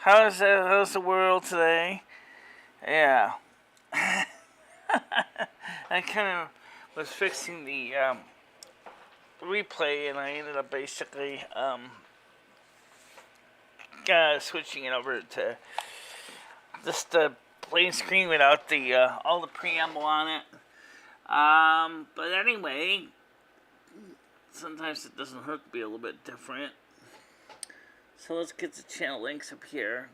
How's the world today? Yeah. I kind of was fixing the replay, and I ended up basically switching it over to just the plain screen without the all the preamble on it. But anyway, sometimes it doesn't hurt to be a little bit different. So let's get the channel links up here.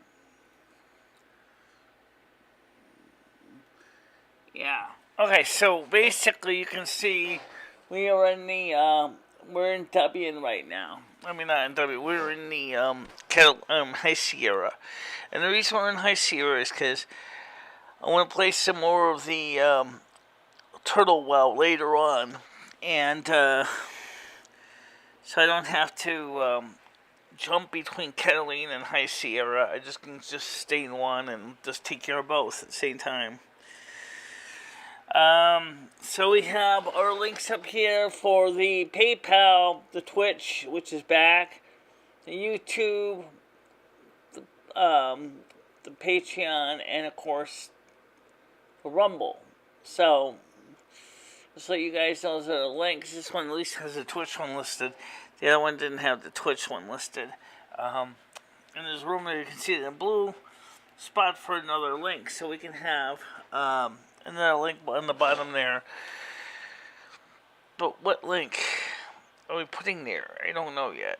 Yeah. Okay, so basically you can see we are in the we're in Debian right now. I mean, not in Debian. We're in the High Sierra, and the reason we're in High Sierra is because I want to play some more of the Turtle Well later on, and so I don't have to jump between Catalina and High Sierra. I can just stay in one and just take care of both at the same time. So we have our links up here for the PayPal, the Twitch, which is back, the YouTube, the Patreon, and of course the Rumble. So just let you guys know those are the links. This one at least has the Twitch one listed. The other one didn't have the Twitch one listed. And there's room there, you can see the blue spot for another link, so we can have another link on the bottom there. But what link are we putting there? I don't know yet.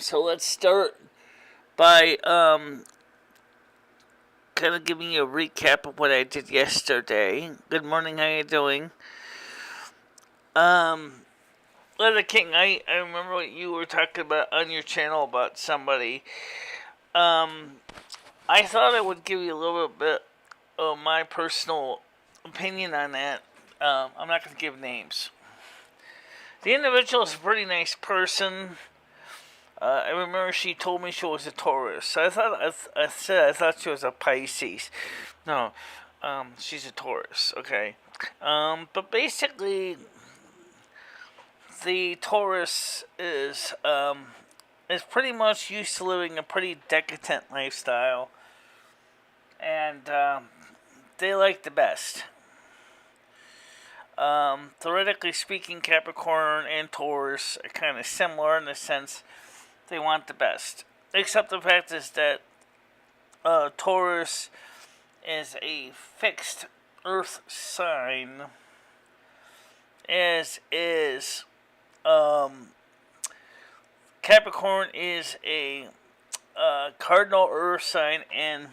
So let's start by kind of giving you a recap of what I did yesterday. Good morning, how you doing? Leather King, I remember what you were talking about on your channel about somebody. I thought I would give you a little bit of my personal opinion on that. I'm not going to give names. The individual is a pretty nice person. I remember she told me she was a Taurus. So I thought she was a Pisces. No, she's a Taurus. Okay. But basically, the Taurus is pretty much used to living a pretty decadent lifestyle, and they like the best. Theoretically speaking, Capricorn and Taurus are kind of similar in the sense they want the best. Except the fact is that Taurus is a fixed earth sign, as is Capricorn is a cardinal earth sign, and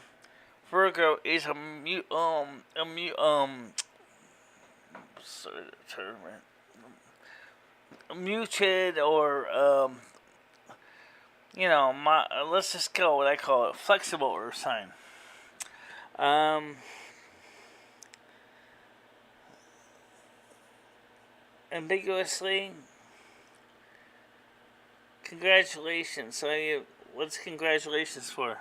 Virgo is a muted, or let's just go what I call it, flexible earth sign. Ambiguously, congratulations. So what's congratulations for?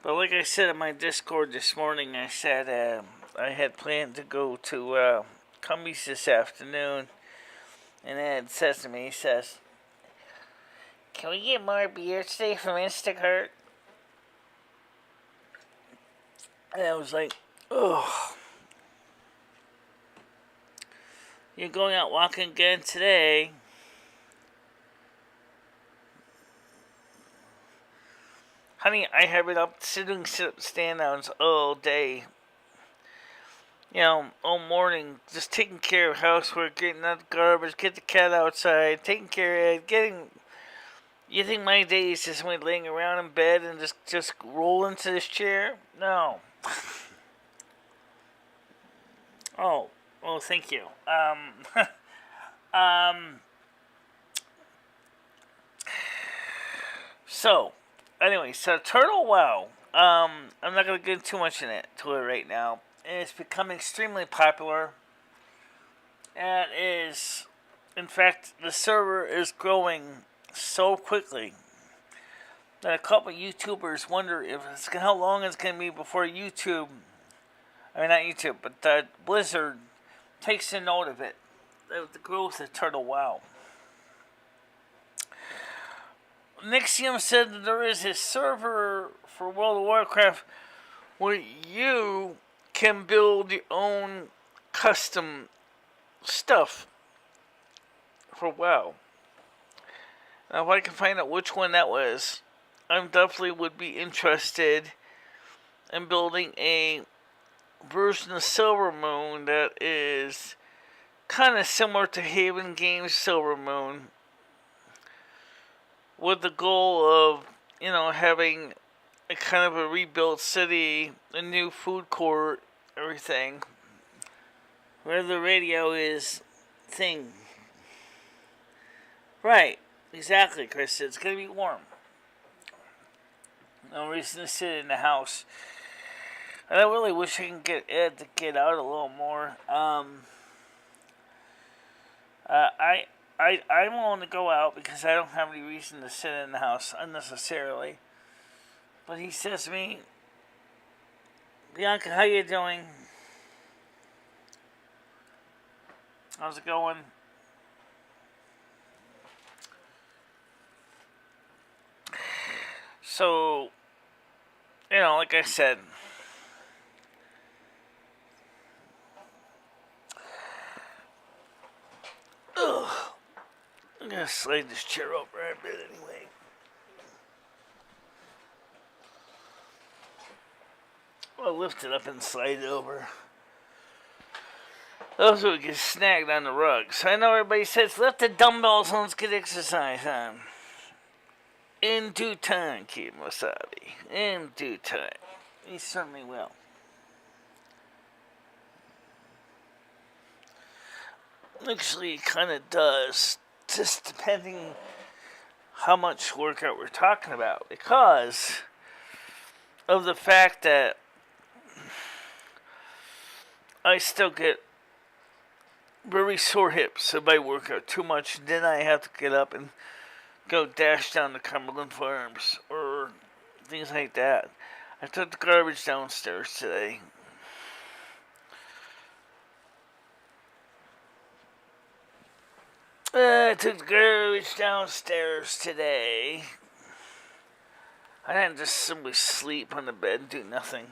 But like I said in my Discord this morning, I said I had planned to go to Cumbies this afternoon, and Ed says to me, he says, "Can we get more beer today from Instacart?" And I was like, "Oh, you're going out walking again today?" Honey, I have been up doing sit-up stand-downs all day. All morning, just taking care of housework, getting out the garbage, get the cat outside, taking care of it, You think my day is just me laying around in bed and just roll into this chair? No. Oh, thank you. So, anyway, so Turtle Wow. I'm not going to get too much to it right now. It's become extremely popular. And is, in fact, the server is growing so quickly that a couple of YouTubers wonder if how long it's going to be before YouTube, I mean not YouTube, but Blizzard takes a note of it, the growth of Turtle WoW. Nixium said that there is a server for World of Warcraft where you can build your own custom stuff for WoW. Now, if I can find out which one that was, I definitely would be interested in building a version of Silvermoon that is kind of similar to Haven Games Silvermoon, with the goal of, having a kind of a rebuilt city, a new food court, everything, where the radio is thing. Right, exactly, Chris. It's going to be warm. No reason to sit in the house. And I really wish I can get Ed to get out a little more. I'm willing to go out because I don't have any reason to sit in the house unnecessarily. But he says to me, Bianca, how you doing? How's it going? So, like I said, I'm going to slide this chair over a bit anyway. I'll lift it up and slide it over. Also, we get snagged on the rug. So I know everybody says, lift the dumbbells and let's get exercise on. In due time, Kid Wasabi. In due time. He certainly will. Actually, it kind of does. Just depending how much workout we're talking about. Because of the fact that I still get very sore hips if I work out too much. Then I have to get up and go dash down to Cumberland Farms or things like that. I took the garbage downstairs today. I took the garbage downstairs today. I didn't just simply sleep on the bed and do nothing.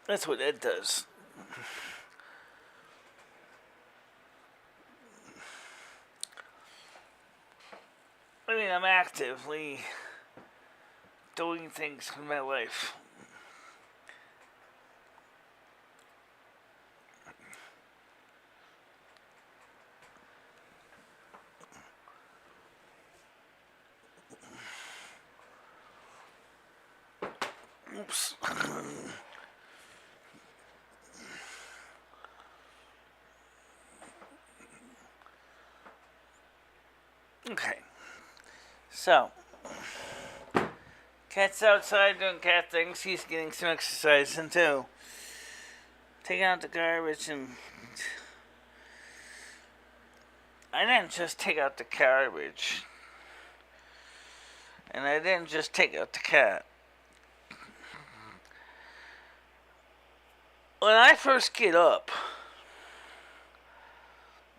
That's what Ed does. I mean, I'm actively doing things in my life. Oops. Okay. So, Cat's outside doing cat things. He's getting some exercise in too. Taking out the garbage, and I didn't just take out the garbage. And I didn't just take out the cat. When I first get up,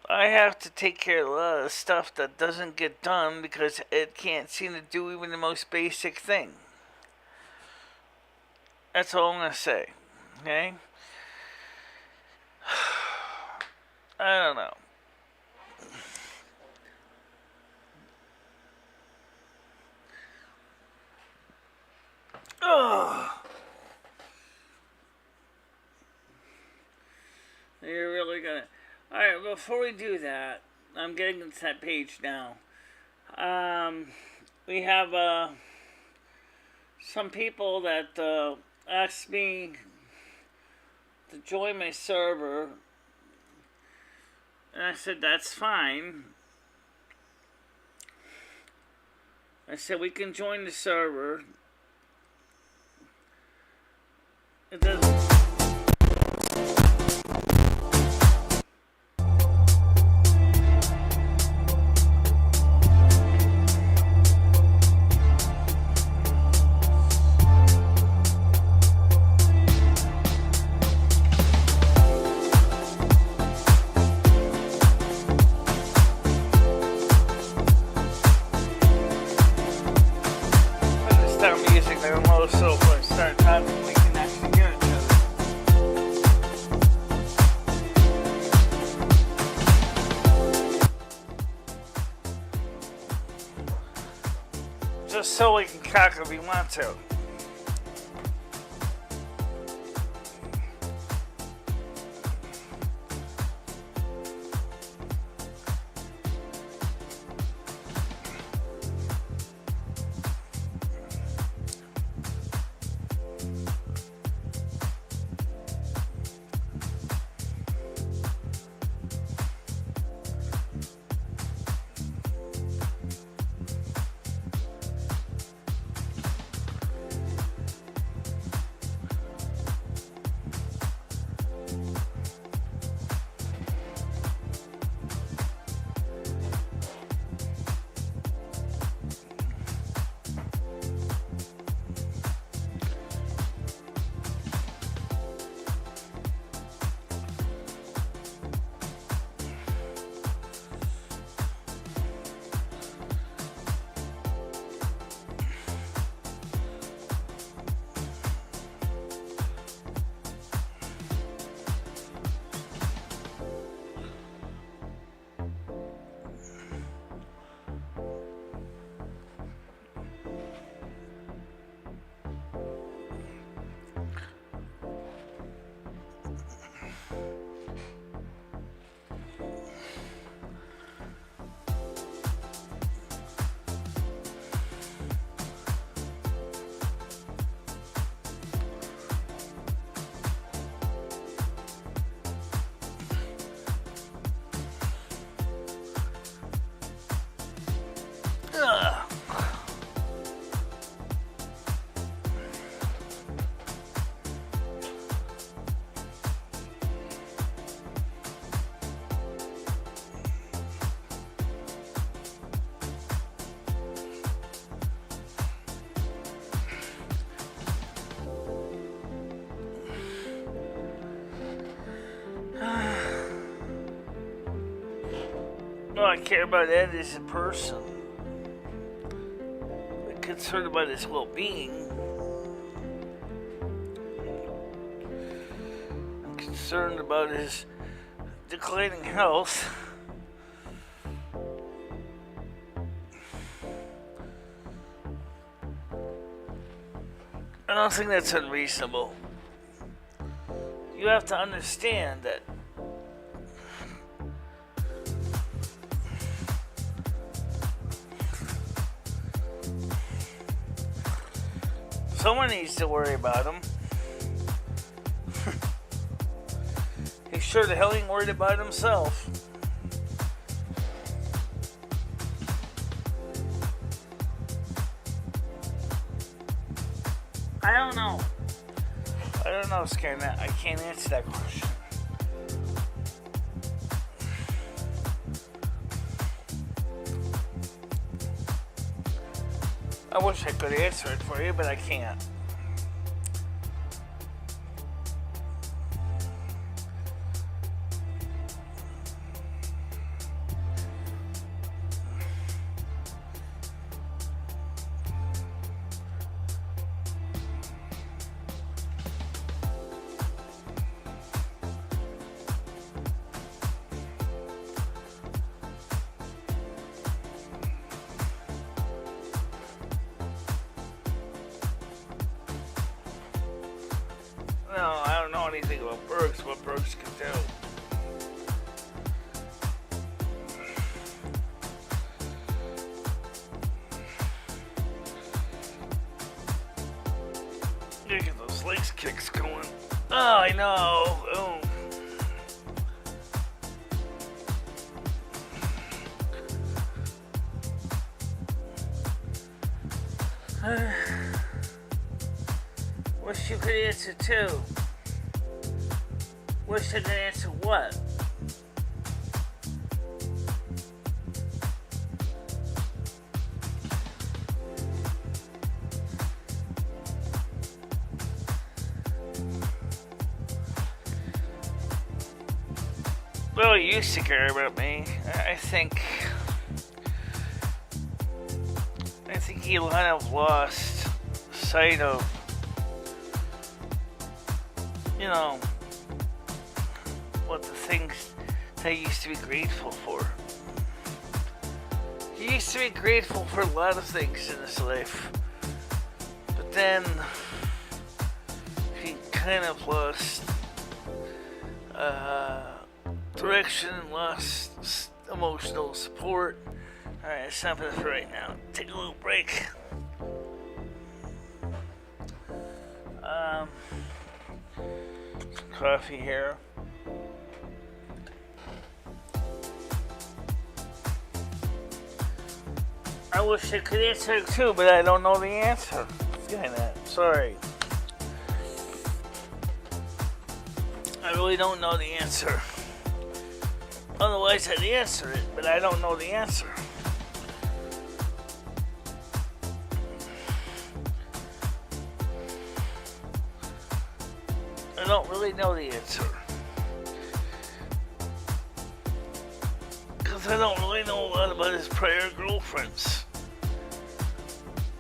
I have to take care of a lot of stuff that doesn't get done because it can't seem to do even the most basic thing. That's all I'm going to say. Okay? I don't know. Ugh. You're really going to... Alright, before we do that, I'm getting to that page now. We have some people that asked me to join my server, and I said that's fine. I said we can join the server. It doesn't... so we can cock if we want to. All I care about Ed is a person. I'm concerned about his well-being. I'm concerned about his declining health. I don't think that's unreasonable. You have to understand that someone needs to worry about him. He sure the hell ain't worried about himself. I don't know. I don't know, Skynet. I can't answer that question. I wish I could answer it for you, but I can't. No, I don't know anything about Brooks, what Brooks can do. You get those legs kicks going. Oh, I know. Oh. Wish you could answer too. Wish I could answer what? Well, you used to care about me. I think you kind of lost sight of, you know, what the things that I used to be grateful for. You used to be grateful for a lot of things in this life, but then he kind of lost direction, lost emotional support. Alright, it's time for this right now. Take a little break. Some coffee here. I wish I could answer it too, but I don't know the answer. Sorry. I really don't know the answer. Otherwise, I'd answer it, but I don't know the answer. I don't really know the answer. Because I don't really know a lot about his prior girlfriends.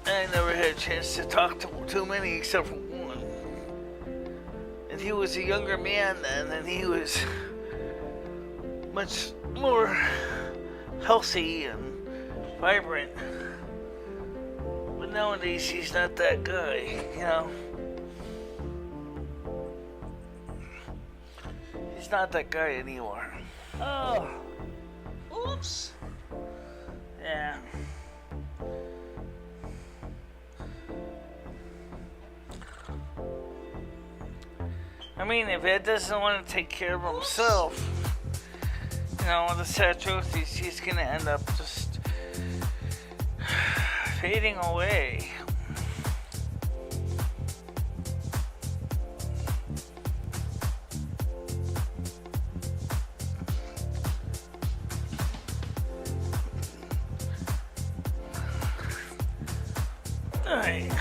And I never had a chance to talk to too many except for one. And he was a younger man then, and he was much more healthy and vibrant. But nowadays, he's not that guy, you know? He's not that guy anymore. Oh. Oops. Yeah. I mean, if Ed doesn't want to take care of himself, you know, the sad truth is he's gonna end up just fading away. Alright.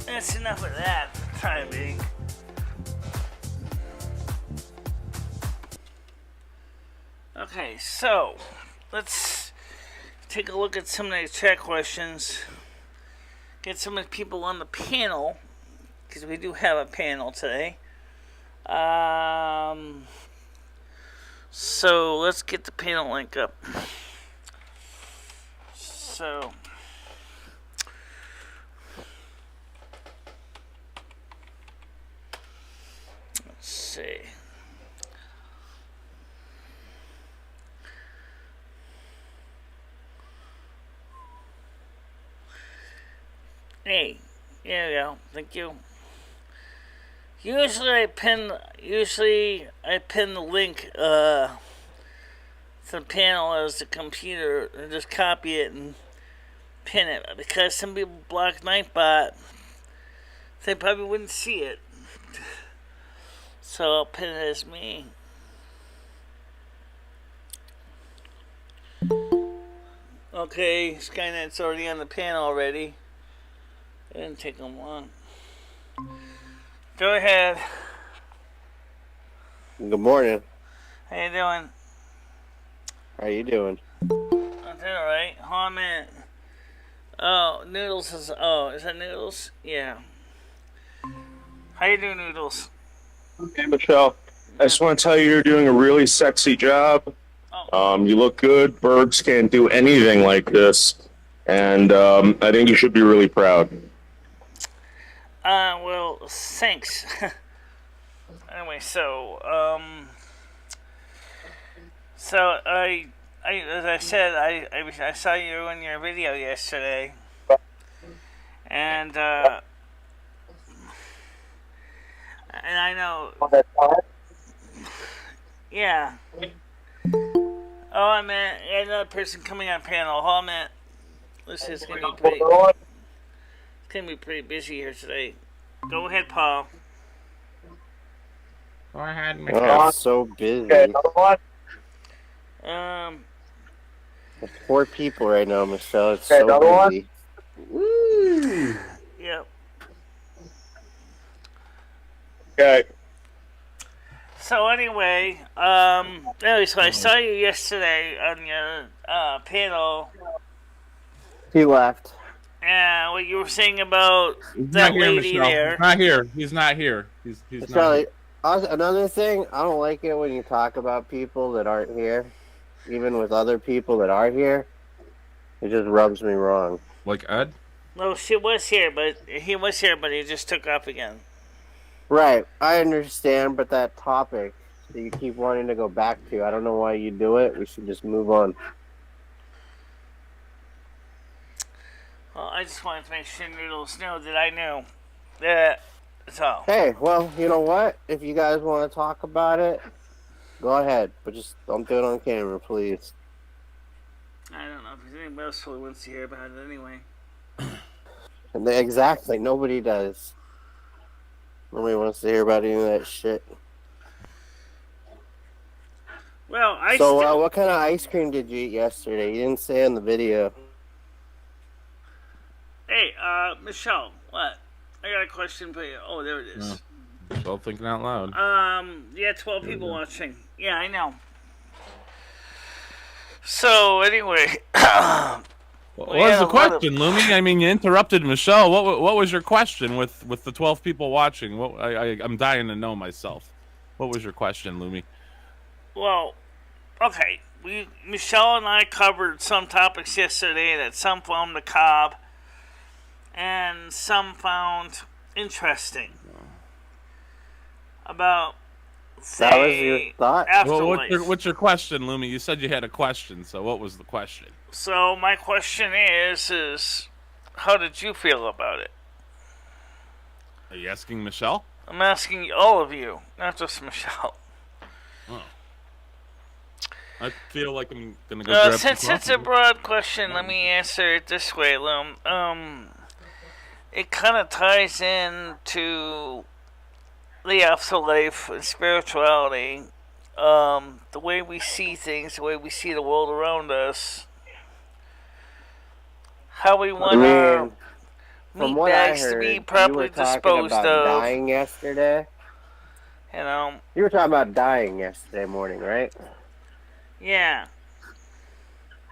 That's enough of that for the time being. Okay, so let's take a look at some of the chat questions. Get some of the people on the panel, because we do have a panel today. So let's get the panel link up. So let's see. Hey, there we go. Thank you. Usually I pin the link to the panel as the computer and just copy it and pin it, because some people block Nightbot. They probably wouldn't see it. So I'll pin it as me. Okay, Skynet's already on the panel already. It didn't take them long. Go ahead. Good morning. How you doing? How you doing? I'm doing alright. Hold on a minute. Oh, Noodles is... Oh, is that Noodles? Yeah. How you doing, Noodles? Hey, Michelle. I just want to tell you you're doing a really sexy job. Oh. You look good. Birds can't do anything like this. And I think you should be really proud. Well, thanks. Anyway, so I as I said, I saw you in your video yesterday, and I know, yeah. Oh, I meant another person coming on panel. Hold on a minute. This is gonna be pretty busy here today. Go ahead, Paul. Go ahead, Oh, Michelle. it's so busy. There's 4 people right now, Michelle. It's so busy. Woo! Yep. Okay. So anyway, so I saw you yesterday on your panel. He left. And what you were saying about He's that not here, lady Michelle. there. He's not here. He's not here. He's not Charlie, here. another thing, I don't like it when you talk about people that aren't here. even with other people that are here, it just rubs me wrong. Like Ed? No, he was here, but he just took off again. Right, I understand, but that topic that you keep wanting to go back to, I don't know why you do it. We should just move on. Well, I just wanted to make sure Noodles know that I knew. That's all. Hey, well, you know what? If you guys want to talk about it, go ahead, but just don't do it on camera, please. I don't know if there's anybody else who wants to hear about it anyway. Exactly, nobody does. Nobody wants to hear about any of that shit. Well, what kind of ice cream did you eat yesterday? You didn't say in the video. Hey, Michelle, what? I got a question for you. Oh, there it is. Michelle thinking out loud. Yeah, 12 people watching. Yeah, I know. So, anyway. What was the question, Lumi? I mean, you interrupted Michelle. What was your question with the 12 people watching? I'm dying to know myself. What was your question, Lumi? Well, okay. Michelle and I covered some topics yesterday that some found macabre and some found interesting. About, say, that was your thought? Afterlife. Well, what's your question, Lumi? You said you had a question, so what was the question? So my question is how did you feel about it? Are you asking Michelle? I'm asking all of you, not just Michelle. Oh. I feel like I'm gonna go grab some Since it's a broad question, let me answer it this way, Loom. It kind of ties into the afterlife and spirituality, the way we see things, the way we see the world around us, how we want our meat bags to be properly disposed of. Dying yesterday. You know. You were talking about dying yesterday morning, right? Yeah.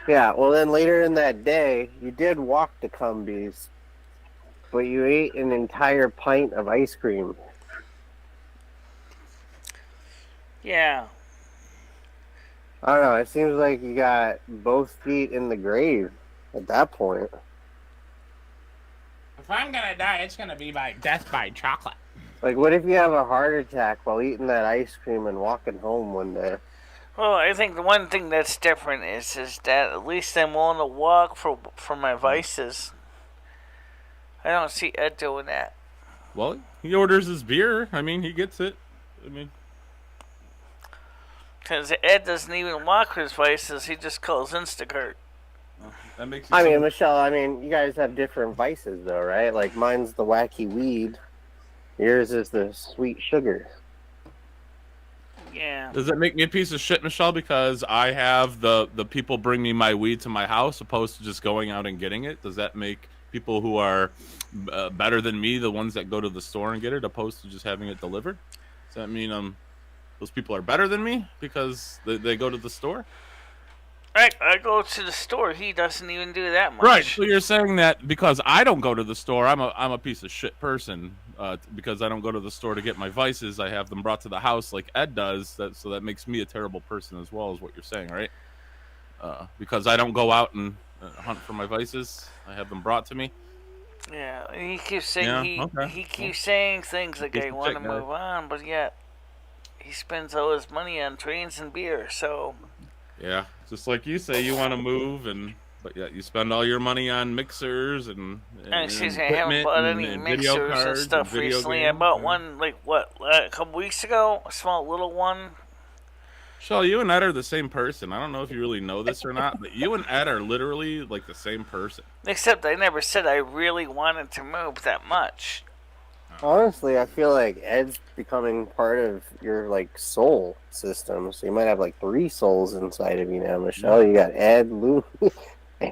Yeah. Well, then later in that day, you did walk to Cumbies, but you ate an entire pint of ice cream. Yeah. I don't know. It seems like you got both feet in the grave at that point. If I'm gonna die, it's gonna be by death by chocolate. Like, what if you have a heart attack while eating that ice cream and walking home one day? Well, I think the one thing that's different is that at least I'm willing to walk for my vices. I don't see Ed doing that. Well, he orders his beer. I mean, he gets it. I mean, because Ed doesn't even walk for his vices; he just calls Instacart. That makes. I mean, Michelle. You guys have different vices, though, right? Like, mine's the wacky weed. Yours is the sweet sugar. Yeah. Does that make me a piece of shit, Michelle? Because I have the people bring me my weed to my house, opposed to just going out and getting it. Does that make people who are better than me the ones that go to the store and get it, opposed to just having it delivered? Does that mean those people are better than me because they go to the store? I go to the store. He doesn't even do that much. Right. So you're saying that because I don't go to the store, I'm a piece of shit person. Because I don't go to the store to get my vices, I have them brought to the house like Ed does. So that makes me a terrible person as well, is what you're saying, right? Because I don't go out and hunt for my vices, I have them brought to me. Yeah, and he keeps saying he keeps saying things like I want to move on, but yet he spends all his money on trains and beer. So yeah, just like you say, you want to move, but yet you spend all your money on mixers and excuse me, I haven't bought any mixers and stuff recently. I bought one a couple weeks ago, a small little one. Shell, you and Ed are the same person. I don't know if you really know this or not, but you and Ed are literally like the same person. Except I never said I really wanted to move that much. Honestly, I feel like Ed's becoming part of your soul system. So you might have 3 souls inside of you now, Michelle. You got Ed, Lou,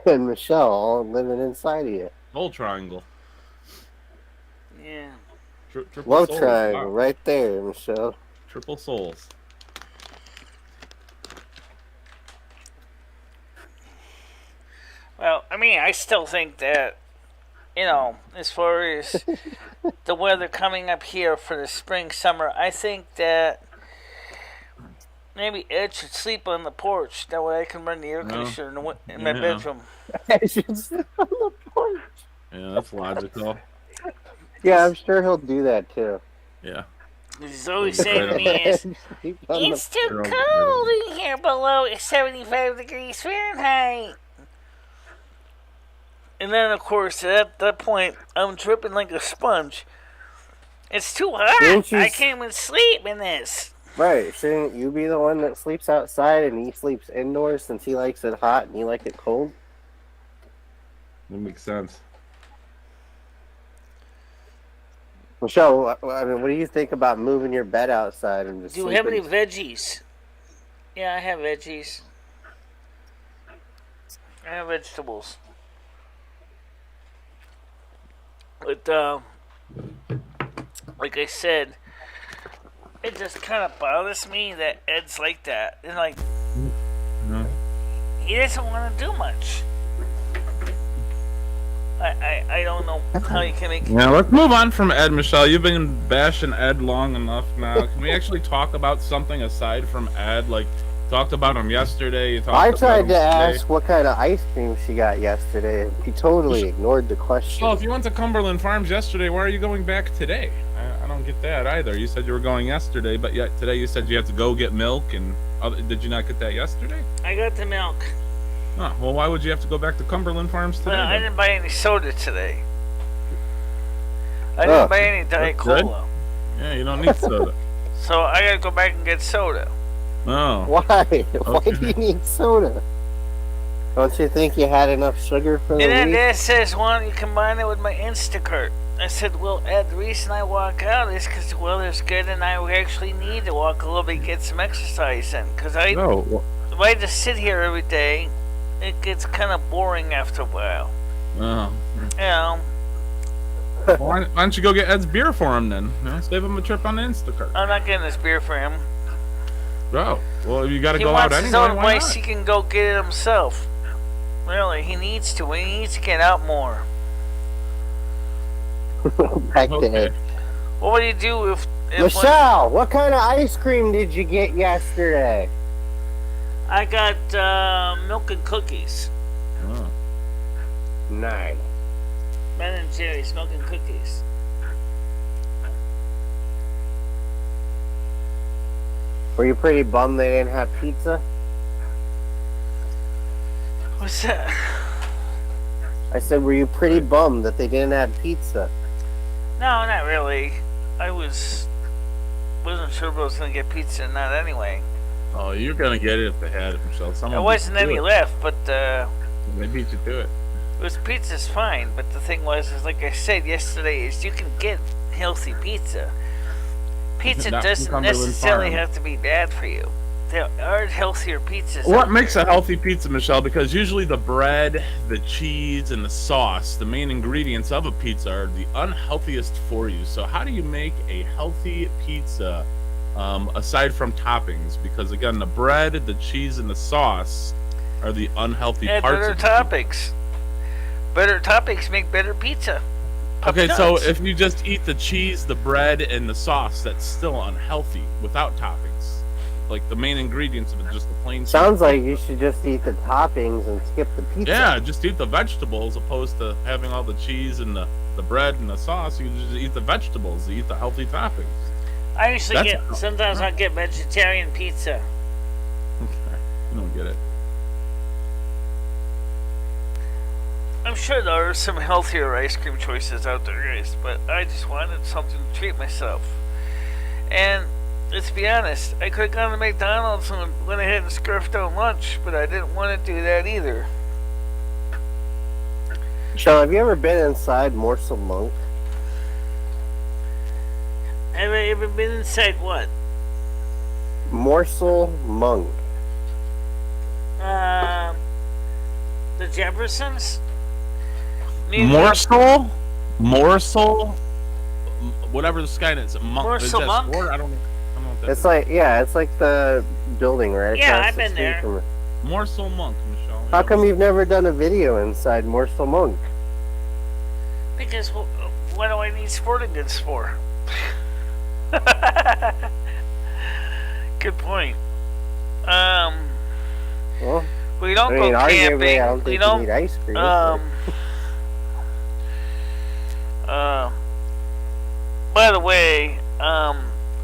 and Michelle all living inside of you. Soul triangle. Yeah. Triple love souls. triangle, right there, Michelle. Triple souls. Well, I mean, I still think that, as far as the weather coming up here for the spring, summer, I think that Maybe Ed should sleep on the porch. That way I can run the air conditioner in my Yeah. bedroom. I should sit on the porch. Yeah, that's logical. Yeah, I'm sure he'll do that too. Yeah. He's always saying to me is, Sleep on the- it's too cold in here below 75 degrees Fahrenheit. And then, of course, at that point, I'm dripping like a sponge. It's too hot. Didn't you I s- can't even sleep in this. Right, shouldn't you be the one that sleeps outside and he sleeps indoors since he likes it hot and you like it cold? That makes sense. Michelle, I mean, what do you think about moving your bed outside and just Do you have any sleeping? veggies? Yeah, I have veggies. I have vegetables. But, like I said, it just kind of bothers me that Ed's like that. And, like, No. he doesn't want to do much. I don't know how you can make... Now let's move on from Ed, Michelle. You've been bashing Ed long enough now. Can we actually talk about something aside from Ed? Like, talked about him yesterday. You talked I about tried him to today. ask what kind of ice cream she got yesterday. He totally ignored the question. Well, if you went to Cumberland Farms yesterday, why are you going back today? I don't get that either. You said you were going yesterday, but yet today you said you had to go get milk. And did you not get that yesterday? I got the milk. Oh, well, why would you have to go back to Cumberland Farms today? Well, I then? didn't buy any soda today. I didn't buy any Diet that's good. Cola. Yeah, you don't need soda. So I gotta go back and get soda. Oh. Why? Why do you need soda? Don't you think you had enough sugar for the And then week? Dad says, why don't you combine it with my Instacart? I said, well, Ed, the reason I walk out is because the weather's good and I actually need to walk a little bit, get some exercise in. Because No. if I just sit here every day, it gets kind of boring after a while. Oh. You know, Well, why don't you go get Ed's beer for him then? You know, save him a trip on the Instacart. I'm not getting this beer for him. Oh, well, you got to He go out wants anyway. his own Why place, not? he can go get it himself. Really, he needs to. He needs to get out more. Back to Okay. Ed. What would you do if Michelle, what kind of ice cream did you get yesterday? I got milk and cookies? Oh. Nice. Ben and Jerry's milk and cookies. Were you pretty bummed they didn't have pizza? What's that? I said, were you pretty bummed that they didn't have pizza? No, not really. I wasn't sure if I was gonna get pizza or not anyway. Oh, you're gonna get it if they had it, Michelle. There Someone wasn't beat you any to it. left, but They beat you to it. pizza's fine. But the thing was, is like I said yesterday, is you can get healthy pizza. Pizza Not from doesn't Cumberland necessarily Farm. have to be bad for you. There are healthier pizzas. What out makes there. a healthy pizza, Michelle? Because usually the bread, the cheese, and the sauce, the main ingredients of a pizza, are the unhealthiest for you. So how do you make a healthy pizza aside from toppings? Because again, the bread, the cheese, and the sauce are the unhealthy Add parts better of the pizza. toppings. Better toppings make better pizza. Puppy Okay, so nuts. if you just eat the cheese, the bread, and the sauce, that's still unhealthy without toppings. Like the main ingredients of it, just the plain. Sounds cheese. like you should just eat the toppings and skip the pizza. Yeah, just eat the vegetables opposed to having all the cheese and the bread and the sauce. You just eat the vegetables. You eat the healthy toppings. I usually That's- sometimes I get vegetarian pizza. You don't get it. I'm sure there are some healthier ice cream choices out there, guys, but I just wanted something to treat myself. And let's be honest, I could have gone to McDonald's and went ahead and scarfed out lunch, but I didn't want to do that either. Michelle, have you ever been inside Morsel Monk? Have I ever been inside what? Morsel Monk. The Jeffersons? Morsel, whatever the sky is. Morsel that Monk? sport? I don't know what that It's is. like, yeah, it's like the building right Yeah, across I've the been street there. from it. Morsel Monk, Michelle. How come you've never done a video inside Morsel Monk? Because what do I need sporting goods for? Good point. Well, we don't I go mean, arguably, camping. I don't We think don't. you need ice cream. By the way, I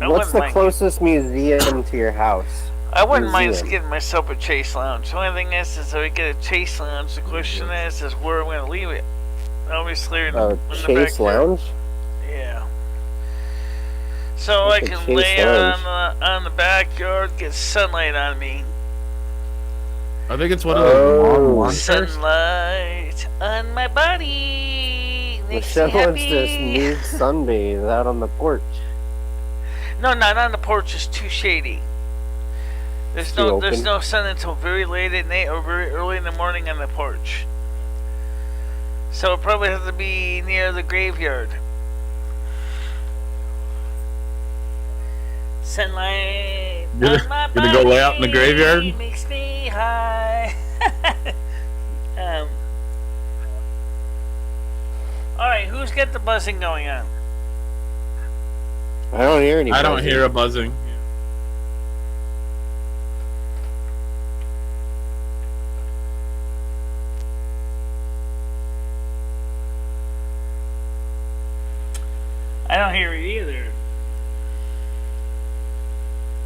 What's wouldn't the mind. closest museum to your house? I wouldn't mind Museum. getting myself a Chase Lounge. The only thing is if I get a Chase Lounge, the question is where I'm going to leave it. Obviously, in the Chase backyard. Lounge? Yeah. So What's I a can Chase lay Lounge? on the backyard, get sunlight on me. I think it's one of those long lawn chairs. Sunlight on my body makes me Michelle wants this happy. nude sunbathe out on the porch. No, not on the porch. It's too shady. There's no sun until very late at night or very early in the morning on the porch. So it probably has to be near the graveyard. Sunlight on my body. Gonna go lay out in the graveyard? Makes me high. Alright, who's got the buzzing going on? I don't hear any. I don't hear a buzzing. I don't hear it either.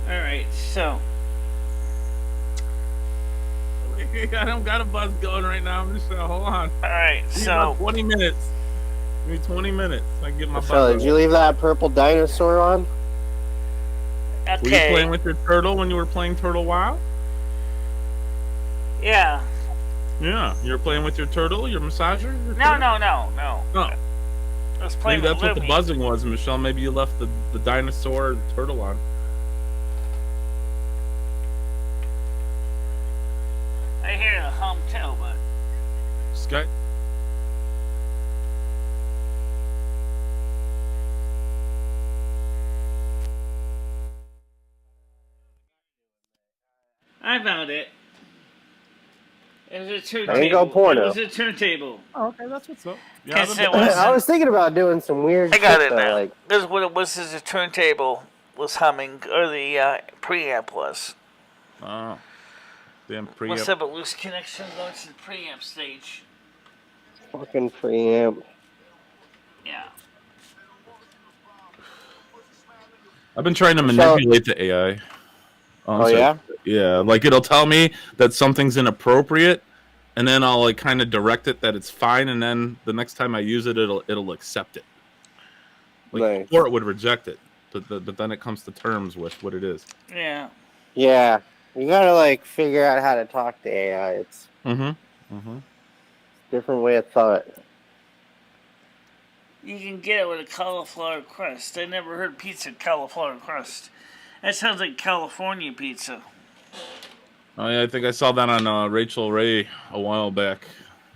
Alright, so. I don't got a buzz going right now. I'm just hold on. Alright, so. 20 minutes. Give me 20 minutes. I can get my Michelle, buzz. did you leave that purple dinosaur on? Okay. Were you playing with your turtle when you were playing Turtle WoW? Yeah. Yeah. You were playing with your turtle, your massager? Your No. Oh. I was playing Maybe that's with what the Louie. buzzing was, Michelle. Maybe you left the dinosaur or the turtle on. I hear a hum too, but. Sky. I found it. It was a turntable. Ain't go porno. It was a turntable. Oh, okay, that's what's up. Guess Yeah, it was. I was thinking about doing some weird I got shit, it though, now. like This is what it was. Is a turntable was humming, or the preamp was. oh. Damn preamp. What's up? A loose connection going to the preamp stage. fucking preamp. Yeah. I've been trying to Michelle- manipulate the AI. Oh, yeah? Yeah, like it'll tell me that something's inappropriate, and then I'll like kind of direct it that it's fine, and then the next time I use it, it'll accept it. Like Nice. before it would reject it, but then it comes to terms with what it is. Yeah. Yeah, you gotta like figure out how to talk to AI. It's a different way of thought. You can get it with a cauliflower crust. I never heard pizza cauliflower crust. That sounds like California pizza. Oh yeah, I think I saw that on Rachel Ray a while back.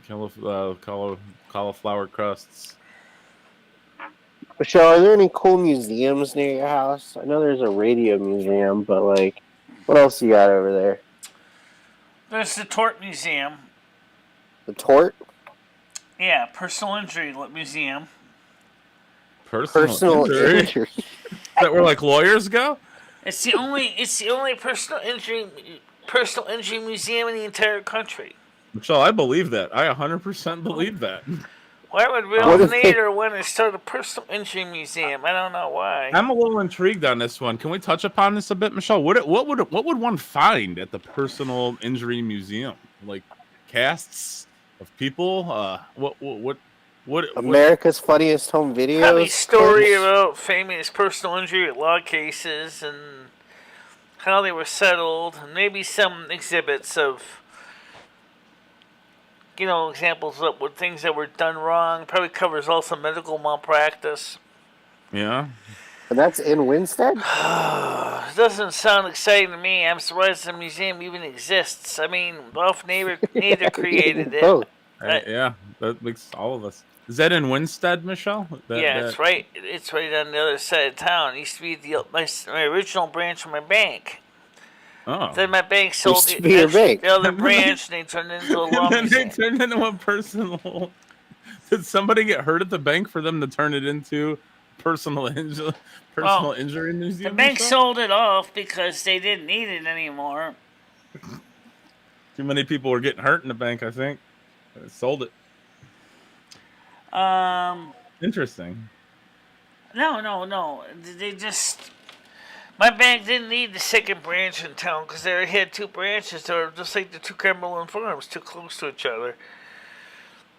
Cauliflower crusts. Michelle, are there any cool museums near your house? I know there's a radio museum, but like, what else you got over there? There's the Tort Museum. The Tort? Yeah, Personal Injury Museum. Personal injury? injury. That where like lawyers go? It's the only personal injury museum in the entire country. Michelle, I believe that. I 100% believe that. Why would Real Nader want to start a personal injury museum? I don't know why. I'm a little intrigued on this one. Can we touch upon this a bit, Michelle? What would one find at the Personal Injury Museum? Like casts of people? What? America's Funniest Home Videos? Probably story about famous personal injury law cases and how they were settled. And maybe some exhibits of, examples of what things that were done wrong. Probably covers also medical malpractice. Yeah. And that's in Winstead? It doesn't sound exciting to me. I'm surprised the museum even exists. I mean, Ralph Nader created it. Both. Yeah, that makes all of us. Is that in Winstead, Michelle? It's right. It's right on the other side of town. It used to be my original branch of my bank. Oh. Then my bank sold the other branch, and they turned it into a law And then they museum. turned into a personal. Did somebody get hurt at the bank for them to turn it into personal injury museum? The bank sold it off because they didn't need it anymore. Too many people were getting hurt in the bank, I think. I sold it. Interesting. No. They just. My bank didn't need the second branch in town because they had two branches that were just like the two Cumberland farms, too close to each other.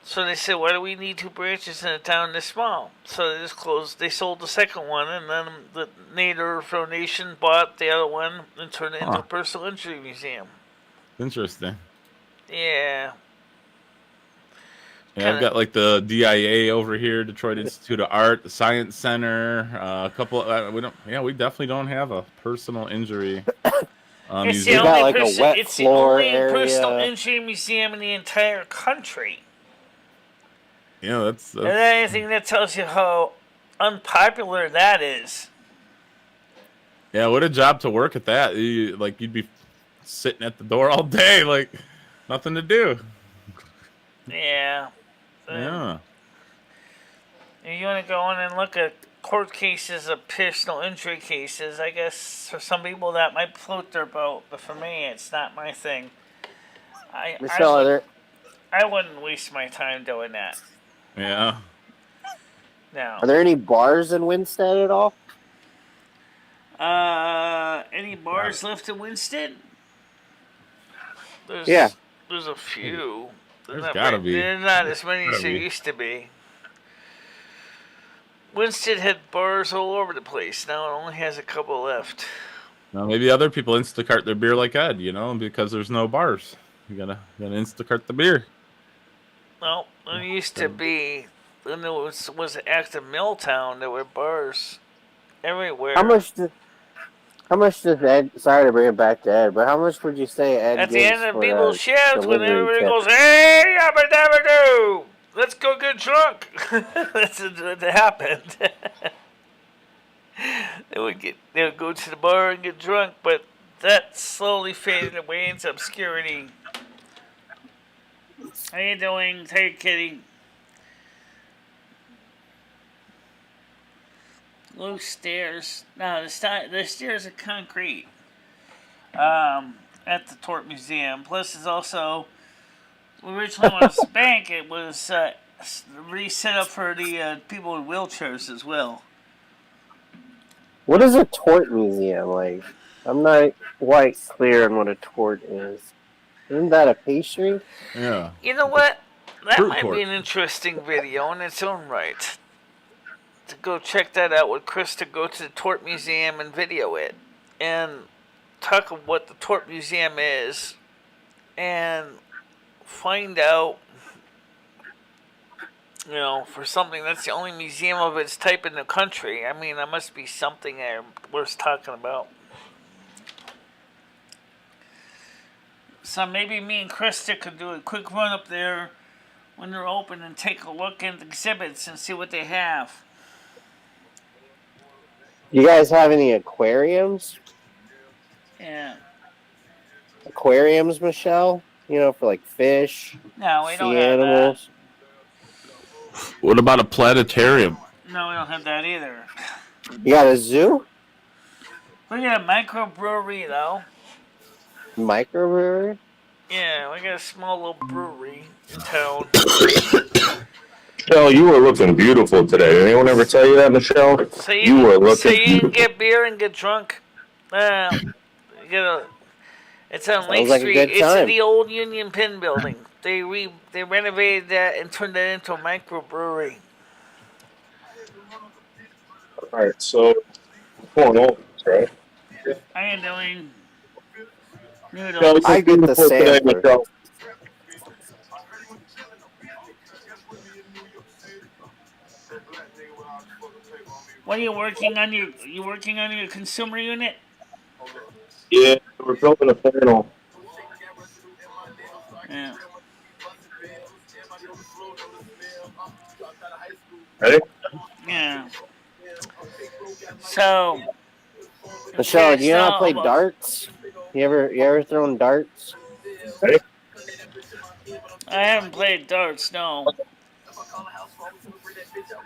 So they said, why do we need two branches in a town this small? So they just closed. They sold the second one, and then the Native Foundation bought the other one and turned it into a personal injury museum. Interesting. Yeah. Yeah, I've got like the DIA over here, Detroit Institute of Art, the Science Center, a couple. We definitely don't have a personal injury It's museum. the only, like a wet it's the floor only area. personal injury museum in the entire country. Yeah, that's And anything that tells you how unpopular that is. Yeah, what a job to work at that. You'd be sitting at the door all day, like nothing to do. Yeah. Yeah. If you want to go in and look at court cases of personal injury cases, I guess for some people that might float their boat, but for me, it's not my thing. Michelle, I wouldn't waste my time doing that. Yeah. No. Are there any bars in Winstead at all? Any bars left in Winston? There's a few. There's gotta be. They're not as many as there used to be. Winston had bars all over the place. Now it only has a couple left. Now maybe other people Instacart their beer like Ed, because there's no bars. You gotta Instacart the beer. Well, there used to be, when it was an active mill town, there were bars everywhere. How much does Ed? Sorry to bring it back to Ed, but how much would you say Ed at the gives end of for people's shifts when delivery everybody tip? goes, "Hey, yabba dabba doo, let's go get drunk." That's what happened. They would go to the bar and get drunk, but that slowly faded away into obscurity. How you doing? Hey, kitty. Loose stairs. No, the stairs are concrete. At the Tort Museum. Plus, it's also originally when it was a bank, it was reset up for the people with wheelchairs as well. What is a tort museum like? I'm not quite clear on what a tort is. Isn't that a pastry? Yeah. You know what? That Fruit might court. be an interesting video in its own right. To go check that out with Chris, to go to the Tort Museum and video it. And talk of what the Tort Museum is. And find out, for something that's the only museum of its type in the country. I mean, there must be something there worth talking about. So maybe me and Krista could do a quick run up there when they're open and take a look at the exhibits and see what they have. You guys have any aquariums? Yeah. Aquariums, Michelle? For like fish, No, we sea don't have animals. What about a planetarium? that. No, we don't have that either. You got a zoo? We got a microbrewery, though. Microbrewery? Yeah, we got a small little brewery in town. Michelle, you were looking beautiful today. Did anyone ever tell you that, Michelle? So You were looking so you can beautiful. get beer and get drunk. It's on Lake Sounds like a Street. good It's time. in the old Union Pin building. They renovated that and turned it into a microbrewery. All right, so going over, right? How you doing? Michelle, Noodles. I get the beautiful today, sampler. Michelle. What are you working on? You working on your consumer unit? Yeah, we're building a panel. Yeah. Ready? Yeah. So. Michelle, do you know how to play so- darts? You ever thrown darts? Ready? I haven't played darts, no.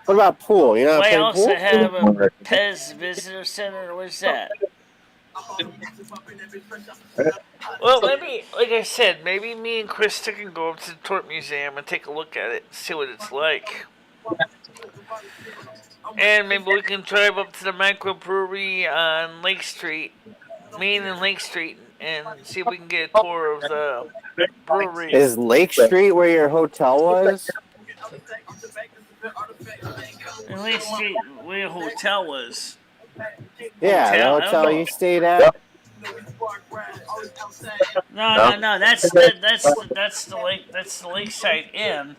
What about pool? You know how to I play also pool? have a Pez visitor center. What's that? Well, maybe, like I said, maybe me and Krista can go up to the Tort Museum and take a look at it, see what it's like. And maybe we can drive up to the microbrewery on Lake Street, Main and Lake Street, and see if we can get a tour of the brewery. Is Lake Street where your hotel was? And Lake Street, where your hotel was. Yeah, Hotel? the hotel you stayed at. No. That's the lake. That's the Lakeside Inn.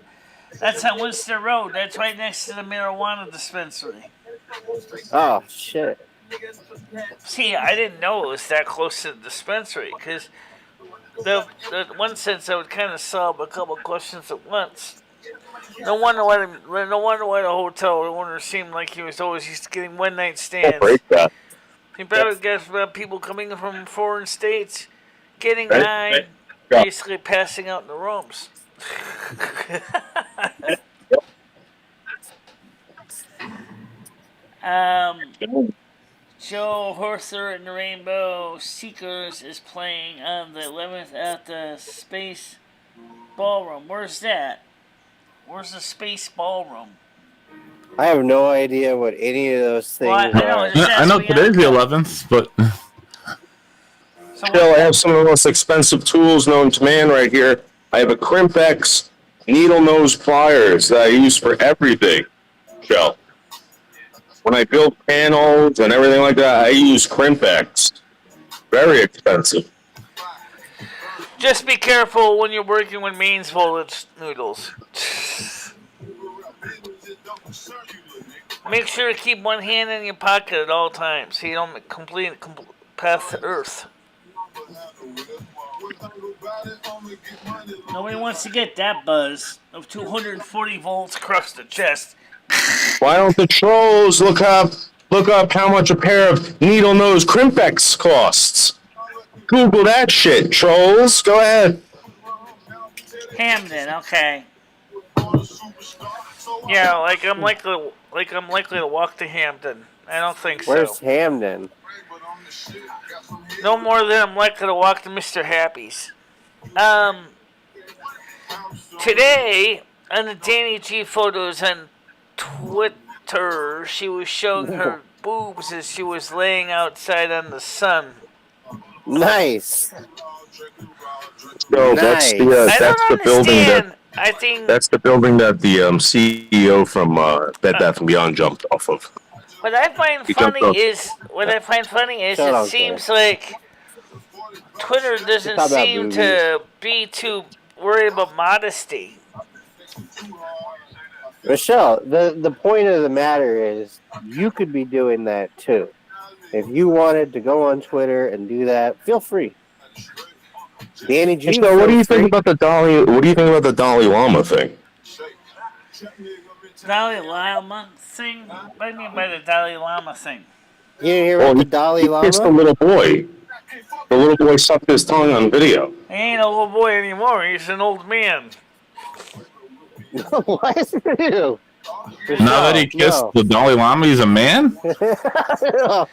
That's on Worcester Road. That's right next to the marijuana dispensary. Oh shit! See, I didn't know it was that close to the dispensary because the one sense I would kind of solve a couple questions at once. No wonder why the hotel owner seemed like he was always used to getting one night stands. Break that. He probably gets about people coming from foreign states, getting high, basically passing out in the rooms. Joe Horther and the Rainbow Seekers is playing on the 11th at the Space Ballroom. Where's that? Where's the Space Ballroom? I have no idea what any of those things Well, are. I know today's the 11th, but So Bill, I have some of the most expensive tools known to man right here. I have a Crimpex needle nose pliers that I use for everything, Joe. When I build panels and everything like that, I use Crimpex. Very expensive. just be careful when you're working with mains voltage noodles. Make sure to keep one hand in your pocket at all times so you don't complete path to Earth. Nobody wants to get that buzz of 240 volts across the chest. Why don't the trolls look up how much a pair of needle nose Crimpex costs? Google that shit, trolls. Go ahead. Hamden, okay. Yeah, like I'm likely to walk to Hamden. I don't think so. Where's Hamden? No more than I'm likely to walk to Mr. Happy's. Today, on the Danny G photos on Twitter, she was showing her boobs as she was laying outside on the sun. Nice. So Nice. I that's don't the building understand. that I think that's the building that the CEO from Bed Bath and Beyond jumped off of. what I find He funny jumped is Shut up, it seems like Twitter doesn't Talk about seem movies. to be too worried about modesty. Michelle, the point of the matter is you could be doing that too. If you wanted to go on Twitter and do that, feel free. Danny G. So what do you think about the Dalai Lama thing? Dalai Lama thing? What do you mean by the Dalai Lama thing? You didn't hear about the Dalai It's the Lama? little boy. The little boy sucked his tongue on video. He ain't a little boy anymore. He's an old man. Why is it you? now that he kissed the Dalai Lama, he's a man? No.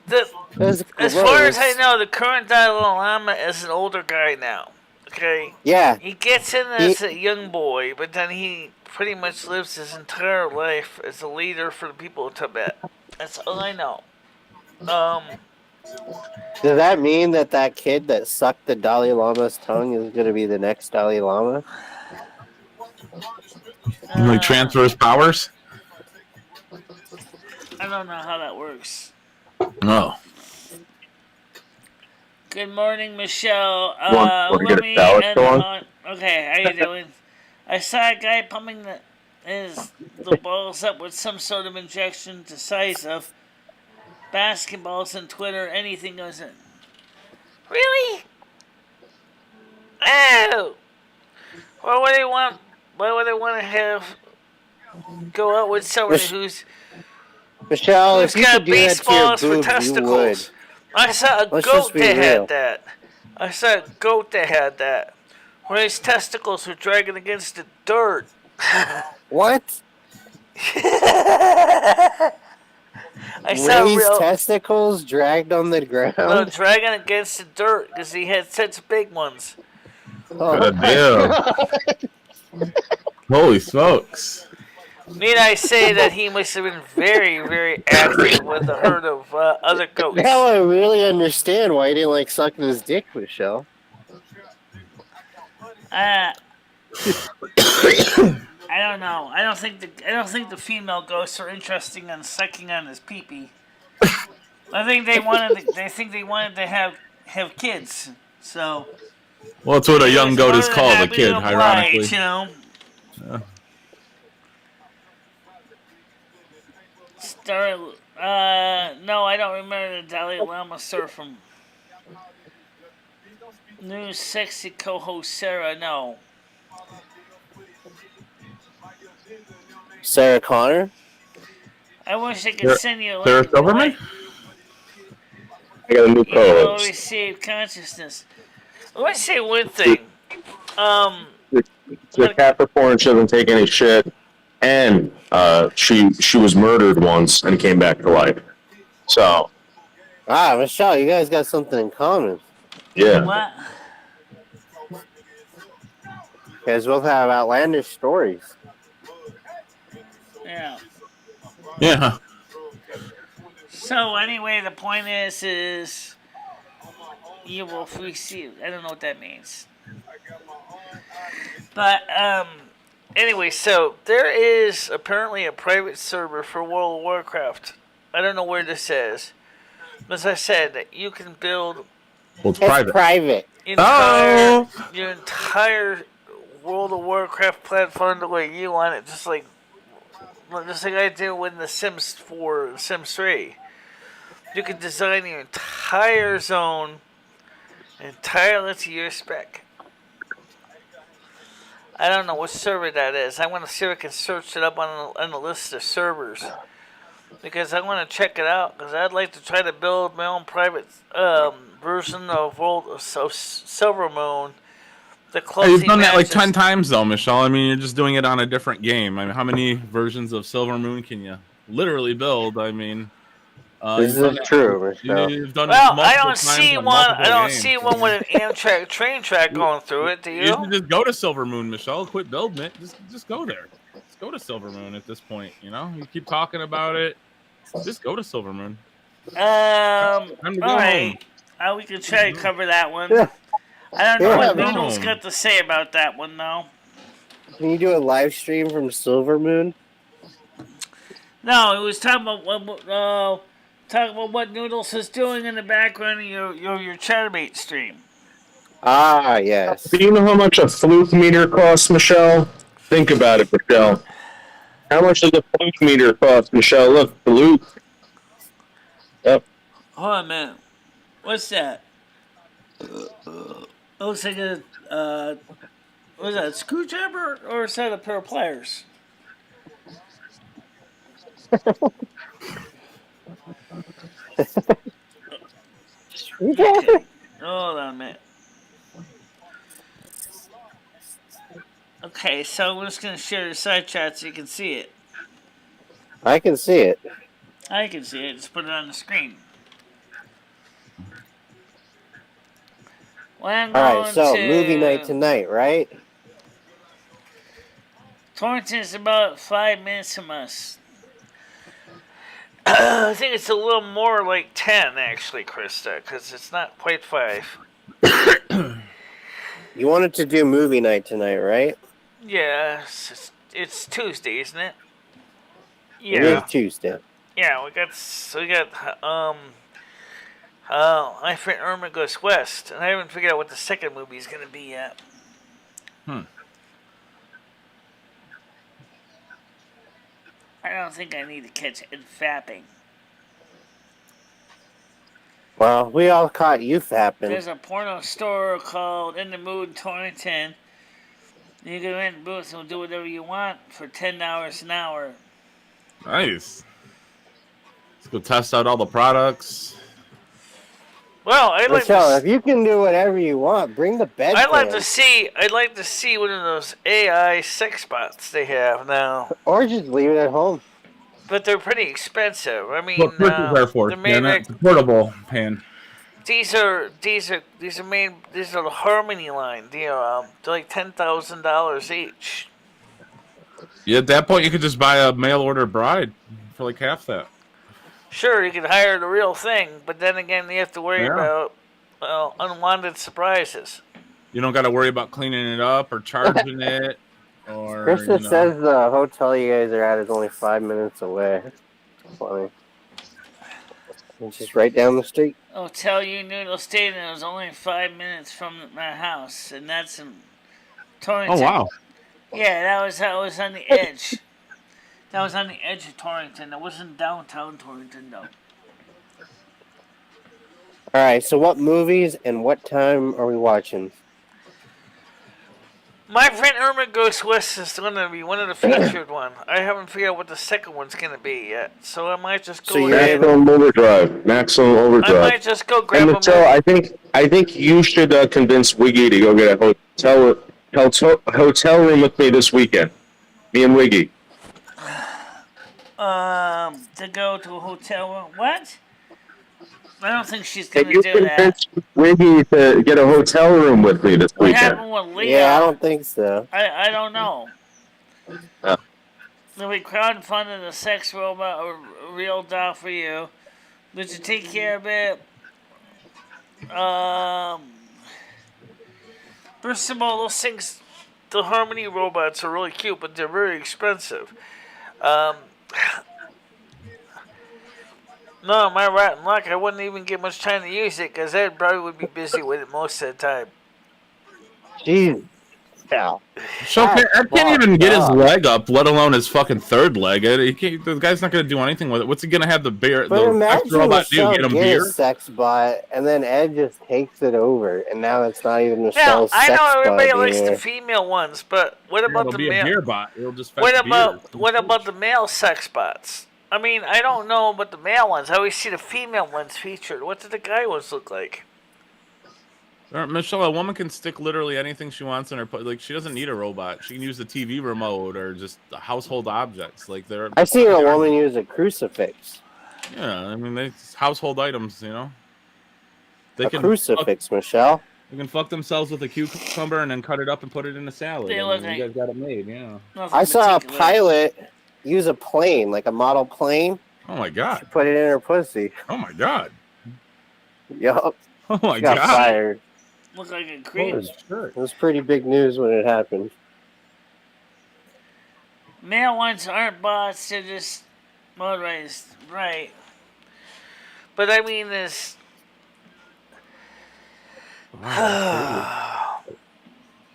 That's As far as gross. I know, the current Dalai Lama is an older guy now. Okay? Yeah, He gets in as a young boy, but then he pretty much lives his entire life as a leader for the people of Tibet. That's all I know. does that mean that kid that sucked the Dalai Lama's tongue is going to be the next Dalai Lama? He like transfers powers? I don't know how that works. No. Good morning, Michelle. Want to get a salad going? Okay, how you doing? I saw a guy pumping the balls up with some sort of injection the size of basketballs on Twitter. Anything goes in. Really? Oh! Why would they want? Why would they want to have go out with someone who's Michelle, if you got could do that to your baseballs for boobs, you would. testicles? I saw a Let's just goat be that real. had that. I saw a goat that had that. Where his testicles were dragging against the dirt. What? I saw Raised real testicles dragged on the no ground. dragging against the dirt because he had such big ones. Oh my Damn. god! Holy smokes. Need I say that he must have been very, very active with a herd of other goats. Now I really understand why he didn't like sucking his dick, Michelle. I don't know. I don't think the female ghosts are interested in sucking on his pee-pee. I think they wanted to have kids. So Well, that's what a he young was goat more is than called, a happy kid, to oblige, ironically. you know. Yeah. No, I don't remember the Dalai Lama surfing. New sexy co-host Sarah, no. Sarah Connor? I wish I could send you a Sarah link. Silverman? I got a new You will co-host. receive consciousness. Let me say one thing. The Capricorn, she doesn't take any shit, and she was murdered once and came back to life. So Ah, Michelle, you guys got something in common. yeah, What? You guys both have outlandish stories. Yeah. Yeah. So anyway, the point is you will receive. I don't know what that means. But anyway, so there is apparently a private server for World of Warcraft. I don't know where this is. As I said, you can build Well, it's It's private. your entire World of Warcraft platform the way you want it, just like I do with the Sims 4, Sims 3. You can design your entire zone entirely to your spec. I don't know what server that is. I want to see if I can search it up on the list of servers. Because I want to check it out. Because I'd like to try to build my own private version of Silvermoon. You've done that like 10 times, though, Michelle. I mean, you're just doing it on a different game. I mean, how many versions of Silvermoon can you literally build? I mean, This is true, Michelle. you've done Well, it I don't multiple times see on one. multiple I don't games. see one with an Amtrak train track going through it. Do You you? should just go to Silvermoon, Michelle. Quit building it. Just go there. Just go to Silvermoon at this point. You know, you keep talking about it. Just go to Silvermoon. All Time to go right. home. We can try to cover that one. Yeah. I don't know Yeah. what Noodle's got to say about that one, though. Can you do a live stream from Silvermoon? No, it was talking about what Noodles is doing in the background of your Chatterbait stream. Ah, yes. do you know how much a fluke meter costs, Michelle? Think about it, Michelle. How much does a fluke meter cost, Michelle? Look, fluke. Yep. Hold on a minute. What's that? Looks like a was that a screwdriver or is that a pair of pliers? Okay. Hold on a minute. Okay, so I'm just gonna share the side chat so you can see it. I can see it. I can see it. Just put it on the screen. Well, I'm All going right, so to movie night tonight, right? Thornton's about 5 minutes from us. I think it's a little more like 10, actually, Krista, because it's not quite 5. You wanted to do movie night tonight, right? Yes, it's Tuesday, isn't it? It is Tuesday. Yeah, we got My Friend Irma Goes West, and I haven't figured out what the second movie is going to be yet. I don't think I need to catch it fapping. Well, we all caught you fapping. There's a porno store called In the Mood Torrington. You can rent booths and do whatever you want for $10 an hour. Nice. Let's go test out all the products. Well, Michelle, if you can do whatever you want, bring the bed. I'd like to see one of those AI sex bots they have now. Or just leave it at home. but they're pretty expensive. I mean, What purses are for? they're Yeah, made not like the portable pan. these are the Harmony line. They're like $10,000 each. Yeah, at that point, you could just buy a mail order bride for like half that. Sure, you could hire the real thing, but then again, you have to worry Yeah. about unwanted surprises. You don't got to worry about cleaning it up or charging it, or Krista says the hotel you guys are at is only 5 minutes away. Funny. It's just right down the street. Hotel you Noodle Stadium is only 5 minutes from my house, and that's in Torrington. Oh wow! Yeah, that was on the edge. That was on the edge of Torrington. It wasn't downtown Torrington, though. All right, so what movies and what time are we watching? My Friend Irma Goes West is going to be one of the featured ones. I haven't figured out what the second one's going to be yet, so I might just go. Maximum Overdrive. Maximum Overdrive. I might just go grab and a Michelle, movie. I think you should convince Wiggy to go get a hotel room with me this weekend. Me and Wiggy. To go to a hotel room. What? I don't think she's going Can to you do that. convince Wiggy to get a hotel room with me this What weekend? happened with Leah? Yeah, I don't think so. I don't know. Oh. We crowdfunded a sex robot or a real doll for you. Would you take care of it? First of all, those things, the Harmony robots are really cute, but they're very expensive. No, my rotten luck, I wouldn't even get much time to use it because Ed probably would be busy with it most of the time. Jeez. Yeah. So I can't even get his leg up, let alone his fucking third leg. The guy's not going to do anything with it. What's he going to have the beer? But The imagine robot do? Michelle Get him get beer? a sex bot, and then Ed just takes it over, and now it's not even Now, Michelle's I sex know bot everybody likes anymore. the female ones, but what about It'll the be a male? beer bot. It'll just fetch What about the male sex bots? I mean, I don't know about the male ones. I always see the female ones featured. What do the guy ones look like? Michelle, a woman can stick literally anything she wants in her. Like, she doesn't need a robot. She can use the TV remote or just household objects. Like, they're. I've seen a woman use a crucifix. Yeah, I mean, they household items. You know. They A crucifix, Michelle. They can fuck themselves with a cucumber and then cut it up and put it in a salad. They I look mean, you guys got it made, yeah. I saw a pilot use a plane, like a model plane. Oh my god. She put it in her pussy. Oh my god. Yup. Oh my She got god. fired. Look like a creep. It was pretty big news when it happened. Male ones aren't bots, they're just motorized, right? But I mean, this. I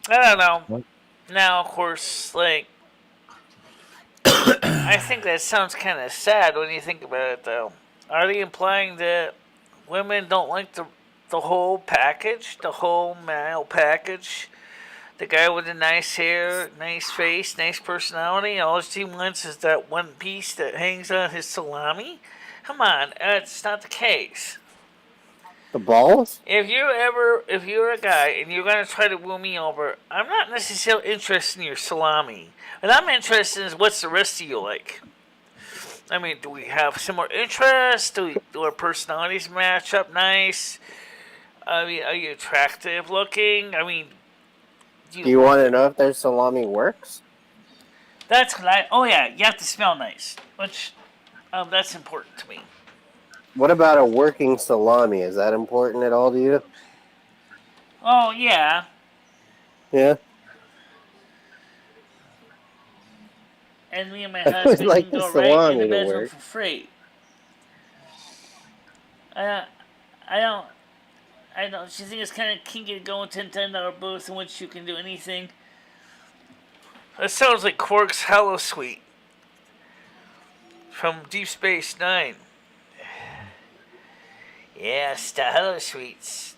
don't know. Now, of course, like. I think that sounds kind of sad when you think about it, though. Are they implying that women don't like the whole package, the whole male package? The guy with the nice hair, nice face, nice personality. All he wants is that one piece that hangs on his salami. Come on, that's not the case. The balls? If you're a guy and you're gonna try to woo me over, I'm not necessarily interested in your salami. What I'm interested in what's the rest of you like. I mean, do we have similar interests? Do our personalities match up nice? I mean, are you attractive looking? I mean, Do you want to know if their salami works? That's what I. Oh yeah, you have to smell nice, which that's important to me. What about a working salami? Is that important at all to you? Oh yeah. Yeah. And me and my I would husband like can the go right in salami the to bedroom work. for free. I don't. She thinks it's kind of kinky to go into a $10 booth in which you can do anything. That sounds like Quark's Hello Suite from Deep Space Nine. Yes, the Hello Suites.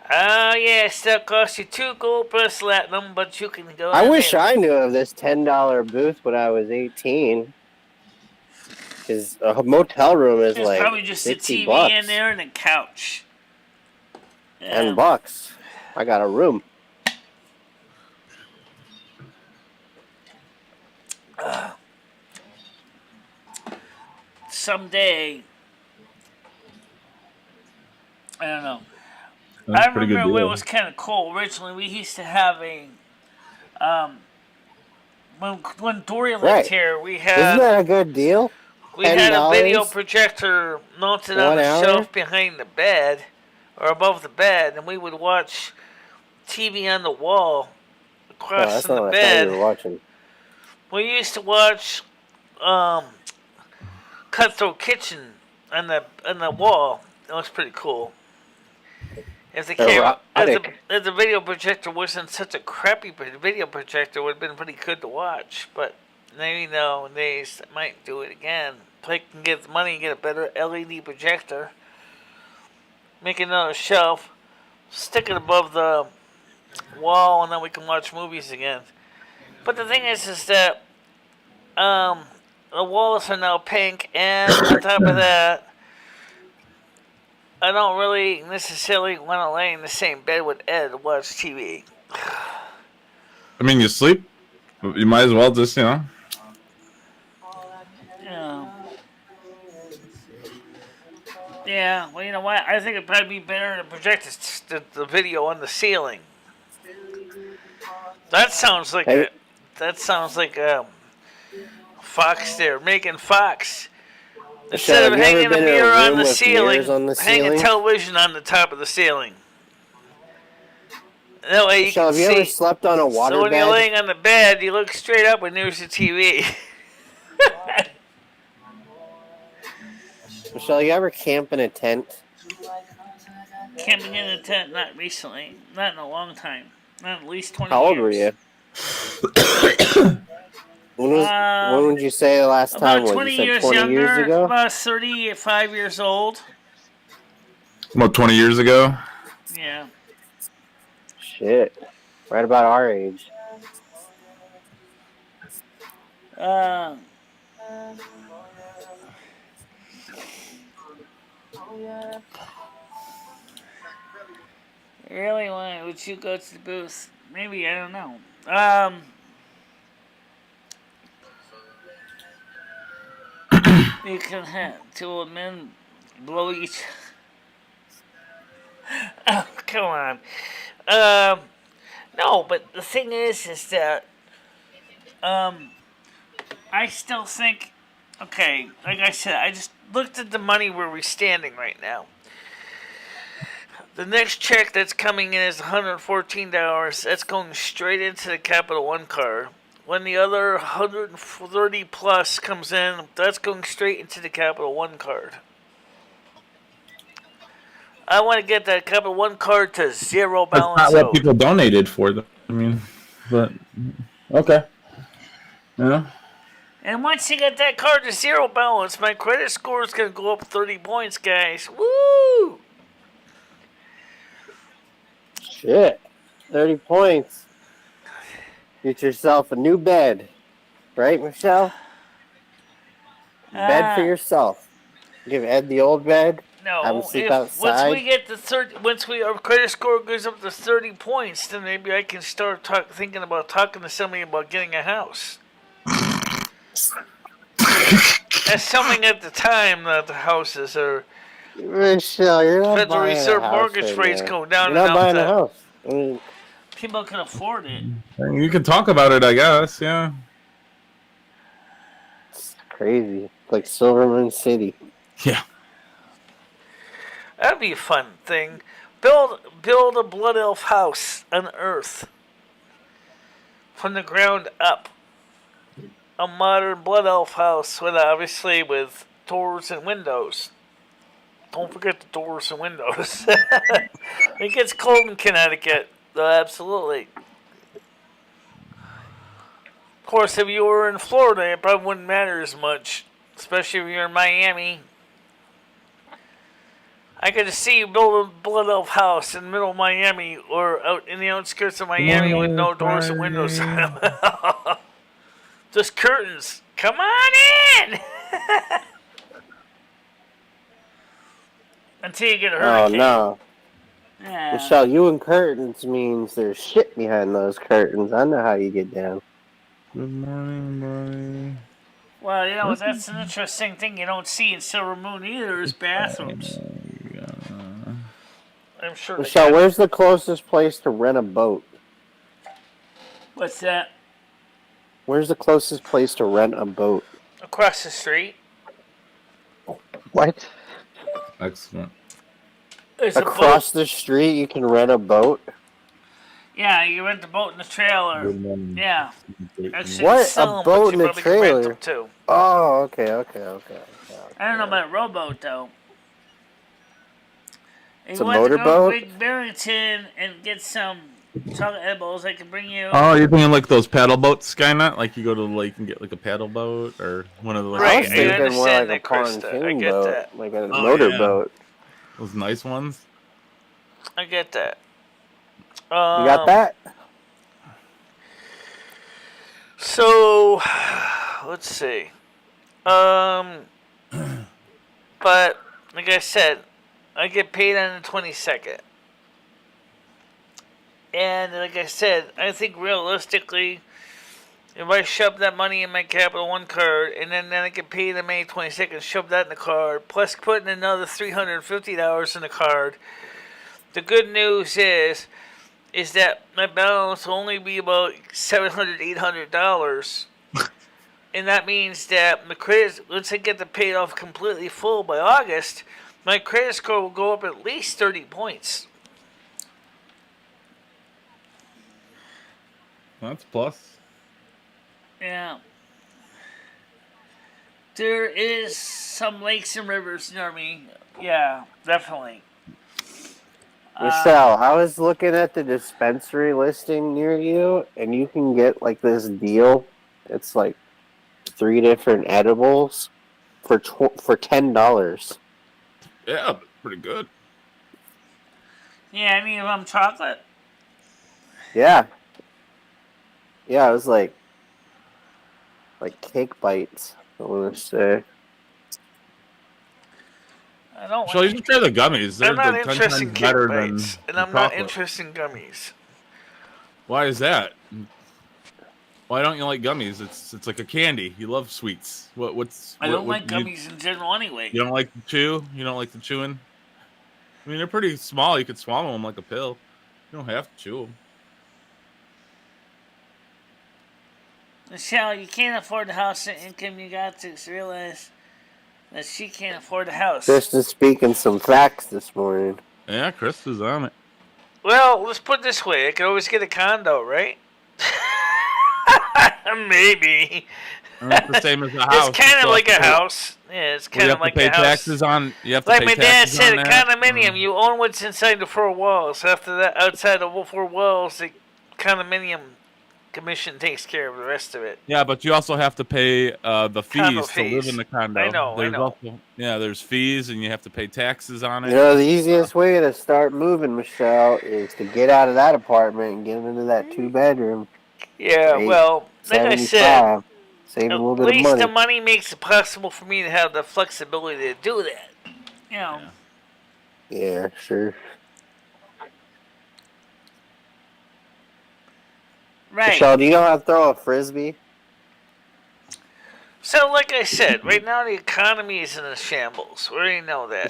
Oh, yes, that costs you 2 gold plus platinum, but you can go. I wish I knew of this $10 booth when I was 18. Because a motel room is There's like probably just a $60 TV in there and a couch. $10. I got a room. someday, I don't know. That's I a pretty good remember it deal. was kind of cool. Originally, we used to have a when Dory lived Right. here, we Isn't had that a good deal? a video $10, projector mounted on 1 the hour. shelf behind the bed or above the bed, and we would watch TV on the wall No, across that's from not the what I thought you bed. were watching. We used to watch Cutthroat Kitchen on the wall. That was pretty cool. If Erotic. if the video projector wasn't such a crappy video projector, it would have been pretty good to watch. But maybe nowadays I might do it again. If I can get the money and get a better LED projector, make another shelf, stick it above the wall, and then we can watch movies again. But the thing is that the walls are now pink, and on top of that, I don't really necessarily want to lay in the same bed with Ed to watch TV. I mean, you sleep. You might as well just, Yeah. Yeah, well, you know what? I think it'd probably be better to project the video on the ceiling. That sounds like Fox there, making Fox. Instead of hanging a mirror on the ceiling, hang a television on the top of the ceiling. That way you Michelle, can have you see. ever slept on a water So when you're bed? laying on the bed, you look straight up and there's the TV. Michelle, you ever camp in a tent? Camping in a tent, not recently. Not in a long time. Not at least 20 years. How old were you? When would you say the last time was? About 20 You said years 20 younger. years ago? About 35 years old. About 20 years ago. Yeah. Shit. Right about our age. Really, would you go to the booth? Maybe, I don't know. You can have two old men blow each. Oh, come on. No, but the thing is that I still think. Okay, like I said, I just looked at the money where we're standing right now. The next check that's coming in is $114. That's going straight into the Capital One card. When the other 130 plus comes in, that's going straight into the Capital One card. I want to get that Capital One card to zero balance. That's not what people donated for, though. I mean, but okay. Yeah. And once you get that card to zero balance, my credit score is going to go up 30 points, guys. Woo! Shit. 30 points. Get yourself a new bed. Right, Michelle? Bed for yourself. Give Ed the old bed. Have him sleep outside. Once our credit score goes up to 30 points, then maybe I can start thinking about talking to somebody about getting a house. Assuming at the time that the houses are. Michelle, you're not Federal buying Reserve a house mortgage right rates now. go down You're and not buying a down. house. I mean, People can afford it. You can talk about it, I guess. Yeah. it's crazy. It's like Silvermoon City. Yeah. That'd be a fun thing. Build a blood elf house on Earth from the ground up. A modern blood elf house with doors and windows. Don't forget the doors and windows. It gets cold in Connecticut. Absolutely. Of course, if you were in Florida, it probably wouldn't matter as much. Especially if you're in Miami. I could see you build a blood elf house in the middle of Miami or out in the outskirts of Miami with no doors and windows. Just curtains. Come on in! Until you get a hurricane. Oh, no. Yeah. Michelle, you and curtains means there's shit behind those curtains. I know how you get down. Good morning, buddy. Well, that's an interesting thing you don't see in Silvermoon either is bathrooms. I'm sure. Michelle, where's the closest place to rent a boat? What's that? Where's the closest place to rent a boat? Across the street. What? Excellent. There's Across the street, you can rent a boat? Yeah, you rent the boat in the trailer. Yeah. Actually, What? sell A 'em, boat but in you a probably can rent trailer? them too. Oh, okay. I don't know about a rowboat though. If It's you a want to go to motorboat? Big Barrington and get some chocolate edibles, I can bring you. Oh, you're thinking like those paddle boats, Skynet? Like you go to the lake and get like a paddle boat or one of the like. Right, I was thinking more understand like a that, Krista. I pontoon get boat, that. like a Oh, motorboat. Those nice ones. I get that. You got that? So, let's see. But like I said, I get paid on the 22nd. And like I said, I think realistically, if I shove that money in my Capital One card and then I get paid on May 22nd, shove that in the card, plus putting another $350 in the card, the good news is that my balance will only be about $700, $800. And that means that my credit, once I get the paid off completely full by August, my credit score will go up at least 30 points. That's plus. Yeah. There is some lakes and rivers near me. Yeah, definitely. Michelle, I was looking at the dispensary listing near you, and you can get like this deal. It's like 3 different edibles for $10. Yeah, but pretty good. Yeah, any of them chocolate? Yeah. Yeah, it was like cake bites, I want to say. I don't So you should try the gummies. They're I'm not the 10 interested in times cake better bites, than and I'm not chocolate. interested in gummies. Why is that? Why don't you like gummies? It's like a candy. You love sweets. I don't like gummies in general anyway. You don't like the chew? You don't like the chewing? I mean, they're pretty small. You could swallow them like a pill. You don't have to chew them. Michelle, you can't afford the house and income you got to realize that she can't afford the house. Krista's speaking some facts this morning. Yeah, Chris is on it. Well, let's put it this way. I could always get a condo, right? Maybe. That's the same as a house. It's kind of like a house. Yeah, it's kind of like a house. You have to pay taxes on. You have to like pay my dad taxes said, on a that. condominium, you own what's inside the 4 walls. After that, outside the 4 walls, the condominium commission takes care of the rest of it. Yeah, but you also have to pay the fees to live fees. in the condo. I know. Also, there's fees, and you have to pay taxes on it. You know, the easiest way to start moving, Michelle, is to get out of that apartment and get into that 2-bedroom. Yeah, well, like I said, save a at little bit of least money. the money makes it possible for me to have the flexibility to do that. You know. Yeah, sure. Right. Michelle, do you know how to throw a frisbee? So, like I said, right now the economy is in a shambles. We already know that.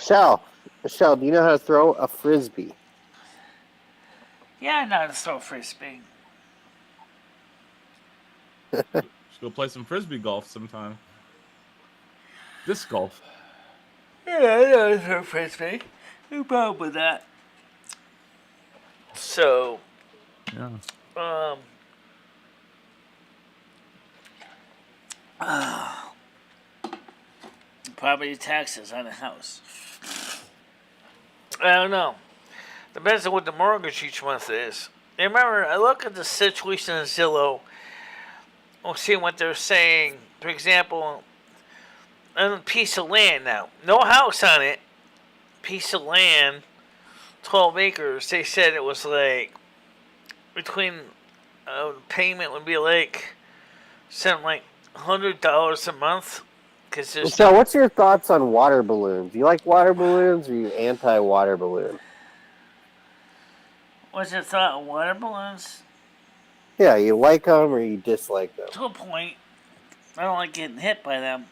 Michelle, do you know how to throw a frisbee? Yeah, I know how to throw a frisbee. Just go play some frisbee golf sometime. Disc golf. Yeah, I know how to throw a frisbee. No problem with that. So, Yeah. Property taxes on a house. I don't know. Depends on what the mortgage each month is. And remember, I look at the situation in Zillow. We'll see what they're saying. For example, on a piece of land now. No house on it. Piece of land. 12 acres. They said it was like between payment would be like something like $100 a month. So, what's your thoughts on water balloons? Do you like water balloons, or are you anti-water balloon? What's your thought on water balloons? Yeah, you like them or you dislike them? To a point. I don't like getting hit by them.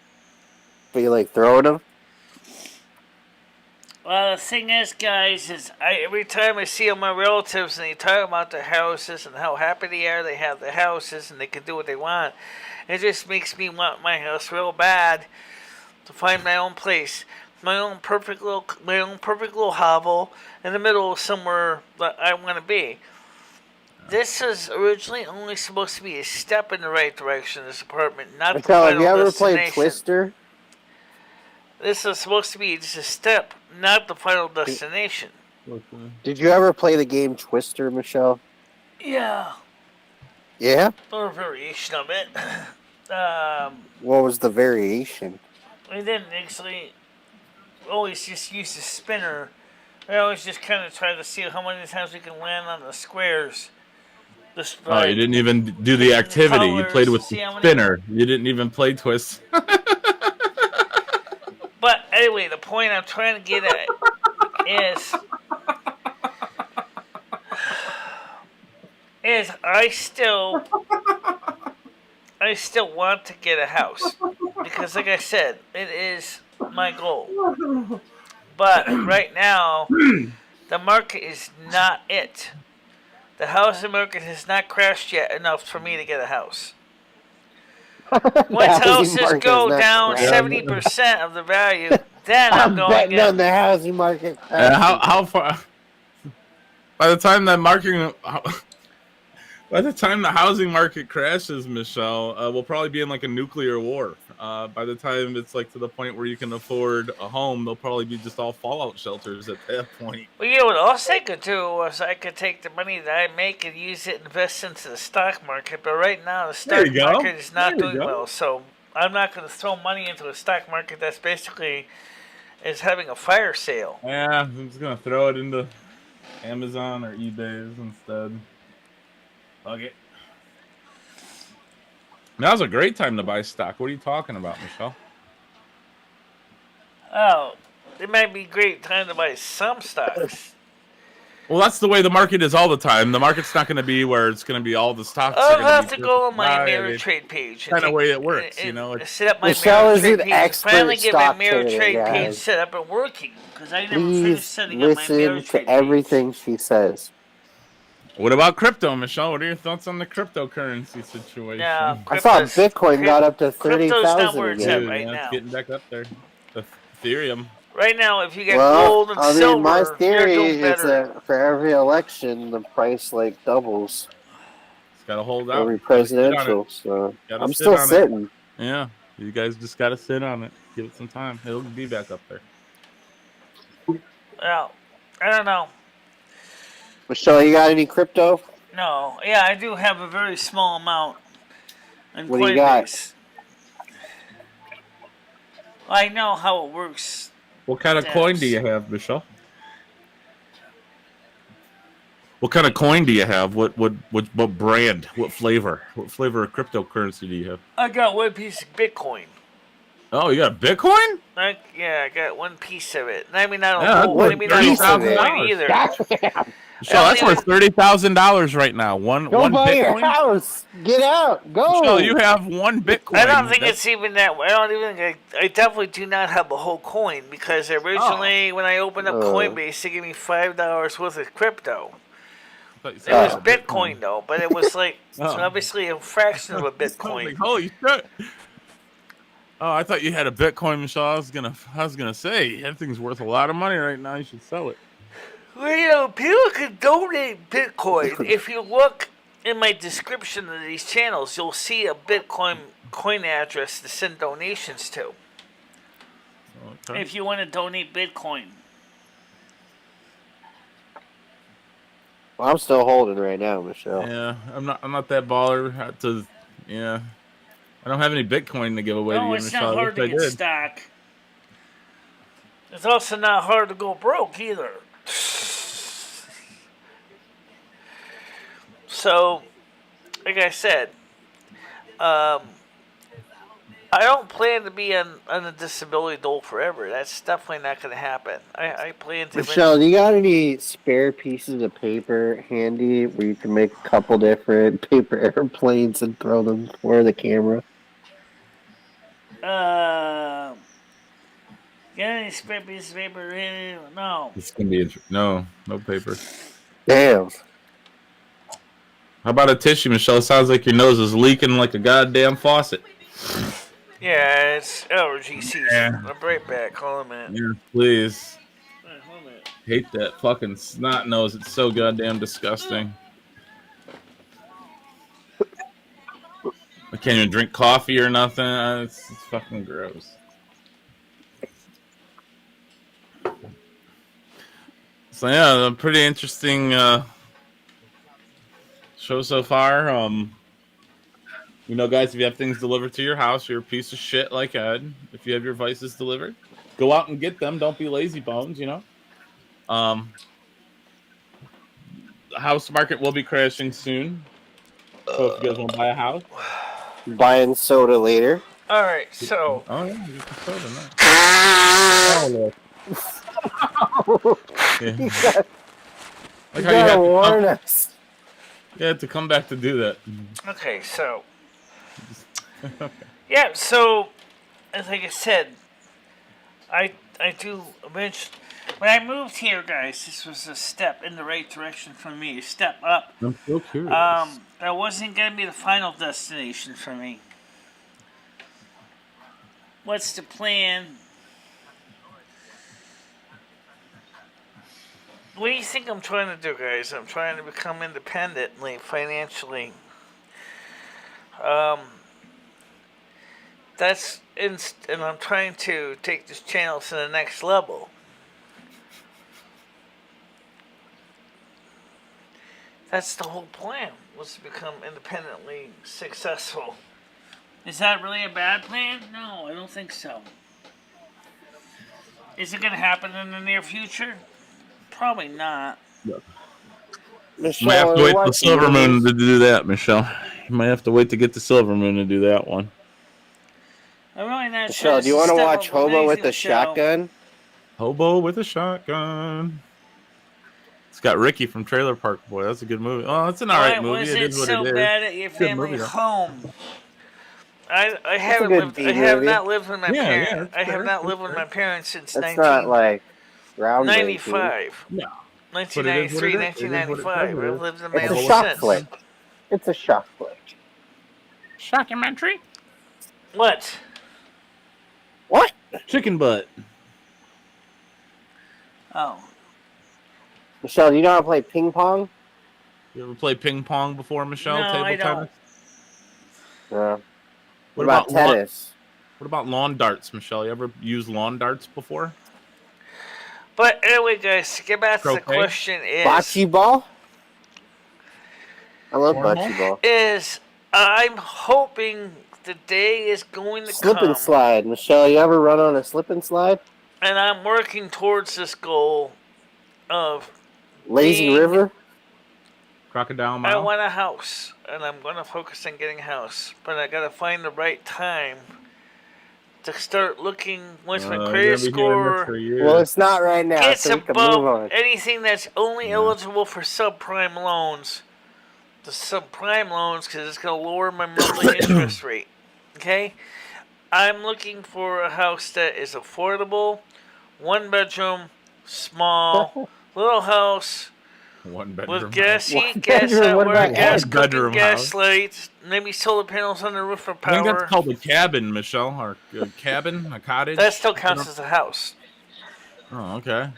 But you like throwing them? Well, the thing is, guys, is every time I see all my relatives and they talk about their houses and how happy they are, they have their houses and they can do what they want, it just makes me want my house real bad to find my own place, my own perfect little hovel in the middle of somewhere that I want to be. This is originally only supposed to be a step in the right direction. This apartment, not the Michelle, final have you ever played destination. Twister? This is supposed to be just a step, not the final destination. Did you ever play the game Twister, Michelle? Yeah, Yeah? or a variation of it. What was the variation? I didn't actually always just use the spinner. I always just kind of try to see how many times we can land on the squares. Oh, you didn't even do the activity. You played with the spinner. You didn't even play twist. But anyway, the point I'm trying to get at is I still want to get a house because, like I said, it is my goal. But right now, the market is not it. The housing market has not crashed yet enough for me to get a house. Once houses go down 70% of the value, then I'm going betting in. on the housing market. How far? By the time the housing market crashes, Michelle, we'll probably be in like a nuclear war. By the time it's like to the point where you can afford a home, they'll probably be just all fallout shelters at that point. Well, you know what else I could do was I could take the money that I make and use it, invest into the stock market. But right now, the stock market is not doing well, so I'm not going to throw money into a stock market that's basically is having a fire sale. Yeah, I'm just gonna throw it into Amazon or eBay's instead. Okay. Now's a great time to buy stock. What are you talking about, Michelle? Oh, it might be a great time to buy some stocks. Well, that's the way the market is all the time. The market's not going to be where it's going to be all the stocks. I'll have to go on my mirror trade page. Kind of way it works, you know. Set up my Michelle mirror is trade an page. expert Finally get my stock mirror trader, trade guys. page set up and working because I never Please finished setting up my mirror listen trade to everything she says. What about crypto, Michelle? What are your thoughts on the cryptocurrency situation? Yeah, I saw Bitcoin got up to 30,000 where it's again. at right It's now. getting back up there. Ethereum. Right now, if you get Well, gold and silver, my you're theory doing is better. that for every election, the price like doubles. It's got to hold out. Every presidential, so Gotta I'm sit still on it. sitting. Yeah, you guys just got to sit on it. Give it some time. It'll be back up there. Well, I don't know. Michelle, you got any crypto? No, yeah, I do have a very small amount in What do you got? Coinbase. I know how it works. What kind of coin do you have, Michelle? What kind of coin do you have? What brand? What flavor? What flavor of cryptocurrency do you have? I got one piece of Bitcoin. Oh, you got Bitcoin? I got one piece of it. I mean, not a Yeah, whole. one I mean, not a piece whole of it. coin either. Michelle, that's worth $30,000 right now. One Go buy Bitcoin. your house. Get out. Go. Michelle, you have one Bitcoin. I don't think it's even that. I don't even. I definitely do not have a whole coin because originally, when I opened up Coinbase, they gave me $5 worth of crypto. It was Bitcoin though, but it was like obviously a fraction of a Bitcoin. Holy shit! Oh, I thought you had a Bitcoin, Michelle. I was gonna say that thing's worth a lot of money right now. You should sell it. Well, you know, people can donate Bitcoin. If you look in my description of these channels, you'll see a Bitcoin coin address to send donations to. Okay. If you want to donate Bitcoin. Well, I'm still holding right now, Michelle. Yeah, I'm not that baller yeah. I don't have any Bitcoin to give away to you, It's Michelle. not hard to get stock. It's also not hard to go broke either. So, like I said, I don't plan to be on a disability dole forever. That's definitely not going to happen. I plan to... Michelle, do you got any spare pieces of paper handy where you can make a couple different paper airplanes and throw them for the camera? Get any spare piece of paper? No. It's gonna be no paper. Damn. How about a tissue, Michelle? It sounds like your nose is leaking like a goddamn faucet. Yeah, it's allergy season. Yeah. I'll be right back. Hold on a minute. Yeah, please. Alright, hold on a minute. Hate that fucking snot nose. It's so goddamn disgusting. I can't even drink coffee or nothing. It's fucking gross. So yeah, a pretty interesting show so far. Guys, if you have things delivered to your house, you're a piece of shit like Ed. If you have your vices delivered, go out and get them. Don't be lazy bones, The house market will be crashing soon. So if you guys want to buy a house, Buying soda later. Alright, so. oh yeah, you can soda now. Yeah. You gotta, Like you how you gotta warn us. You had to come back to do that. Okay, so. Yeah, so. Like I said, I do eventually. When I moved here, guys, this was a step in the right direction for me. A step up. I'm so curious. That wasn't going to be the final destination for me. What's the plan? What do you think I'm trying to do, guys? I'm trying to become independent, financially. And I'm trying to take this channel to the next level. That's the whole plan, was to become independently successful. Is that really a bad plan? No, I don't think so. Is it going to happen in the near future? Probably not. Yeah. Michelle, You might have to wait for the watching Silvermoon movies. to do that, Michelle. You might have to wait to get the Silvermoon to do that one. I'm really not Michelle, sure. do you want to watch Hobo with a shotgun? Hobo with a shotgun. It's got Ricky from Trailer Park Boy. That's a good movie. Oh, it's an alright movie. Was it is what so it is. bad at your family movie, though. home? I a haven't good lived. B I have movie. not lived with my Yeah, parents. yeah, I have fair, not lived fair. with my parents since That's not like groundbreaking. 1995. No. 1993, But it is what it is. 1995. It is what it I've is. lived in my It's a own shock since. flick. It's a shock flick. Shockumentary? What? What? Chicken butt. Oh. Michelle, do you know how to play ping pong? You ever play ping pong before, Michelle? No, Table I don't. tennis? No. What about about tennis? What about lawn darts, Michelle? You ever used lawn darts before? But anyway, guys, to get back to the Croquet? question Bocce ball? I love bocce ball. I'm hoping the day is going to Slip come. and slide. Michelle, you ever run on a slip and slide? And I'm working towards this goal of Lazy being- River? Crocodile I Mile? want a house, and I'm going to focus on getting a house. But I got to find the right time to start looking once my You're credit gonna be hearing this for score years. Well, it's not right now, gets so we can move above on. anything that's only Yeah. eligible for subprime loans. The subprime loans, because it's going to lower my monthly interest rate. Okay? I'm looking for a house that is affordable, 1 bedroom, small, little house. One bedroom. With gas One heat, gas bedroom, hot what water, about gas one cooking, bedroom gas house? lights, maybe solar panels on the roof for I think power. that's called a cabin, Michelle, or a cabin, a cottage. That still counts as a house. Oh, okay.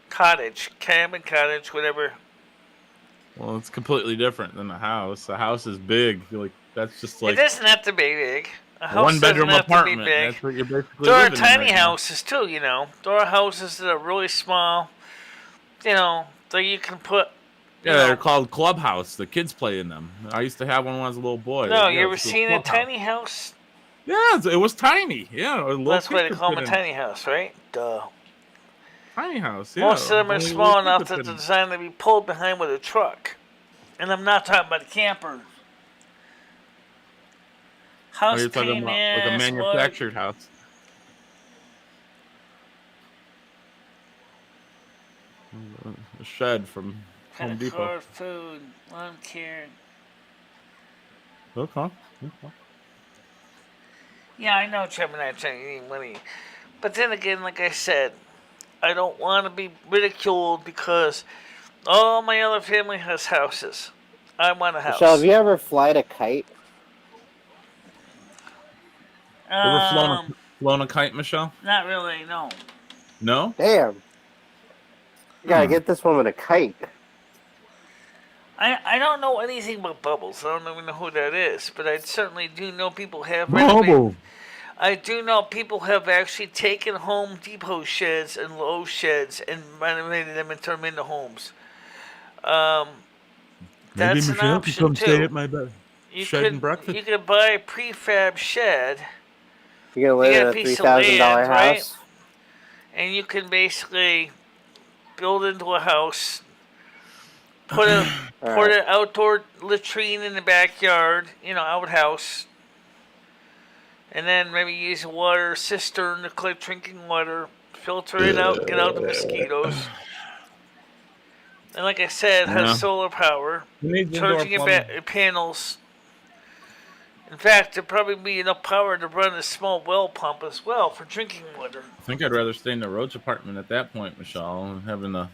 Cottage, cabin, cottage, whatever. Well, it's completely different than a house. A house is big. That's just like It doesn't have to be big. A house one bedroom doesn't have apartment. to be big. That's what you're basically There are living in tiny right now. houses too, There are houses that are really small, that you can put. Yeah, they're called clubhouse. The kids play in them. I used to have one when I was a little boy. No, Yeah, you ever it's seen a clubhouse. tiny house? Yeah, it was tiny. Yeah, a little That's why kid they could call them fit a in. tiny house, right? Duh. Tiny house. Yeah. Most of them are Only a small little kid enough could that fit they're in. designed to be pulled behind with a truck. And I'm not talking about a camper. Oh, House you're talking about like a manufactured house. A shed from Home Kind Depot. of car, food, lawn care. Okay. Yeah, I know Trevor and I are trying to eat money. But then again, like I said, I don't want to be ridiculed because all my other family has houses. I want a Michelle, have house. you ever flied a kite? Ever Um, flown a kite, Michelle? not really, no. No. Damn, you gotta get this woman a kite. I don't know anything about bubbles. I don't even know who that is, but I certainly do know people have renovated. Bubble. I do know people have actually taken Home Depot sheds and Lowe's sheds and renovated them and turned them into homes. Maybe That's an Michelle can option come stay too. at my bed. You Shed and could breakfast. you could buy a prefab shed. You're gonna You live get in a a piece of $3,000 land, right? house. And you can basically build into a house, put a put an outdoor latrine in the backyard, outhouse, and then maybe use a water cistern to collect drinking water, filter it out, get out the mosquitoes. And like I said, it has Yeah. solar power, Who needs indoor charging your plumbing? panels. In fact, there'd probably be enough power to run a small well pump as well for drinking water. I think I'd rather stay in the Roach apartment at that point, Michelle, having to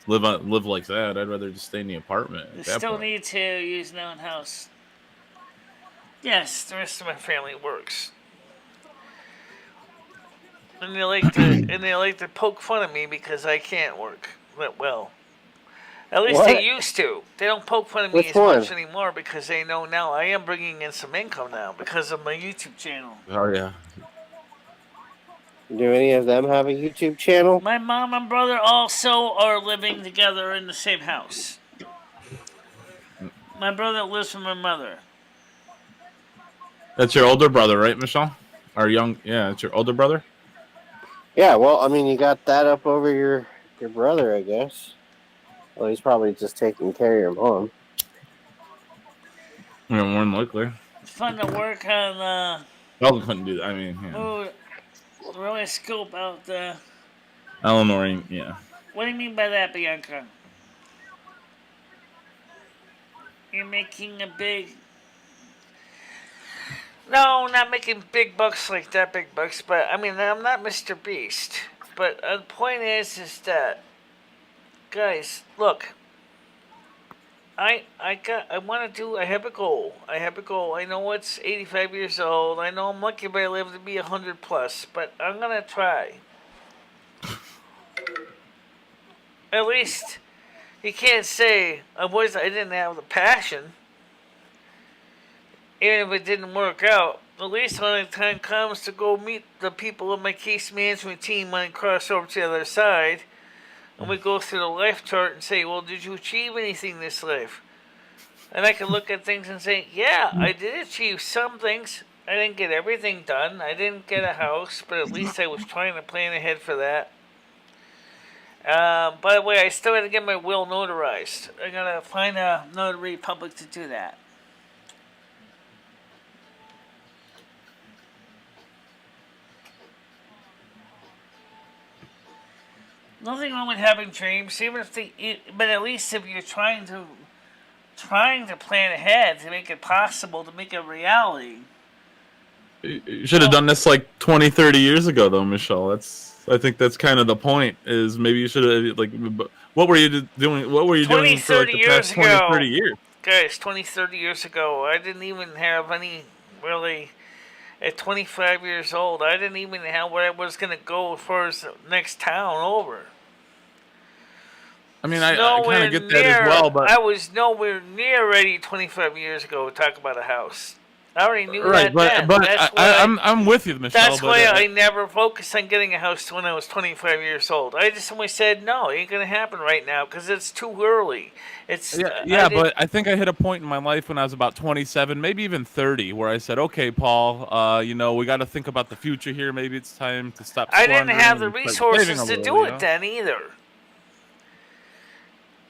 live like that. I'd rather just stay in the apartment You at that still point. need to use an own house. Yes, the rest of my family works. And they like to poke fun at me because I can't work that well. At least What? they used to. They don't poke fun at me Which as one? much anymore because they know now I am bringing in some income now because of my YouTube channel. Oh yeah. Do any of them have a YouTube channel? My mom and brother also are living together in the same house. My brother lives with my mother. That's your older brother, right, Michelle? Yeah, it's your older brother. Yeah, well, I mean, you got that up over your brother, I guess. Well, he's probably just taking care of your mom. Yeah, more than likely. It's fun to work on. Elton couldn't do that. I mean, yeah. Really scope out the. Eleanor, yeah. What do you mean by that, Bianca? You're making a big. No, not making big bucks like that, big bucks. But I mean, I'm not Mr. Beast. But the point is that, guys, look. I have a goal. I know it's 85 years old. I know I'm lucky if I live to be 100 plus, but I'm gonna try. At least you can't say I didn't have the passion. Even if it didn't work out, at least when the time comes to go meet the people in my case management team when I cross over to the other side, and we go through the life chart and say, well, did you achieve anything this life? And I can look at things and say, yeah, I did achieve some things. I didn't get everything done. I didn't get a house, but at least I was trying to plan ahead for that. By the way, I still got to get my will notarized. I got to find a notary public to do that. Nothing wrong with having dreams, but at least if you're trying to plan ahead to make it possible, to make it a reality. You should have done this like 20, 30 years ago, though, Michelle. I think that's kind of the point. Is maybe you should have what were you doing? What were you doing for like the past 20, 30 years? Guys, 20, 30 years ago, I didn't even have any really. At 25 years old, I didn't even have where I was going to go as far as the next town over. I mean, I kind of get that as well, but I was nowhere near ready 25 years ago to talk about a house. I already knew right, that but then. I'm with you, Michelle. That's why I never focused on getting a house when I was 25 years old. I just always said, no, it ain't going to happen right now because it's too early. But I think I hit a point in my life when I was about 27, maybe even 30, where I said, okay, Paul, we got to think about the future here. Maybe it's time to stop. I didn't have the resources to do it then either.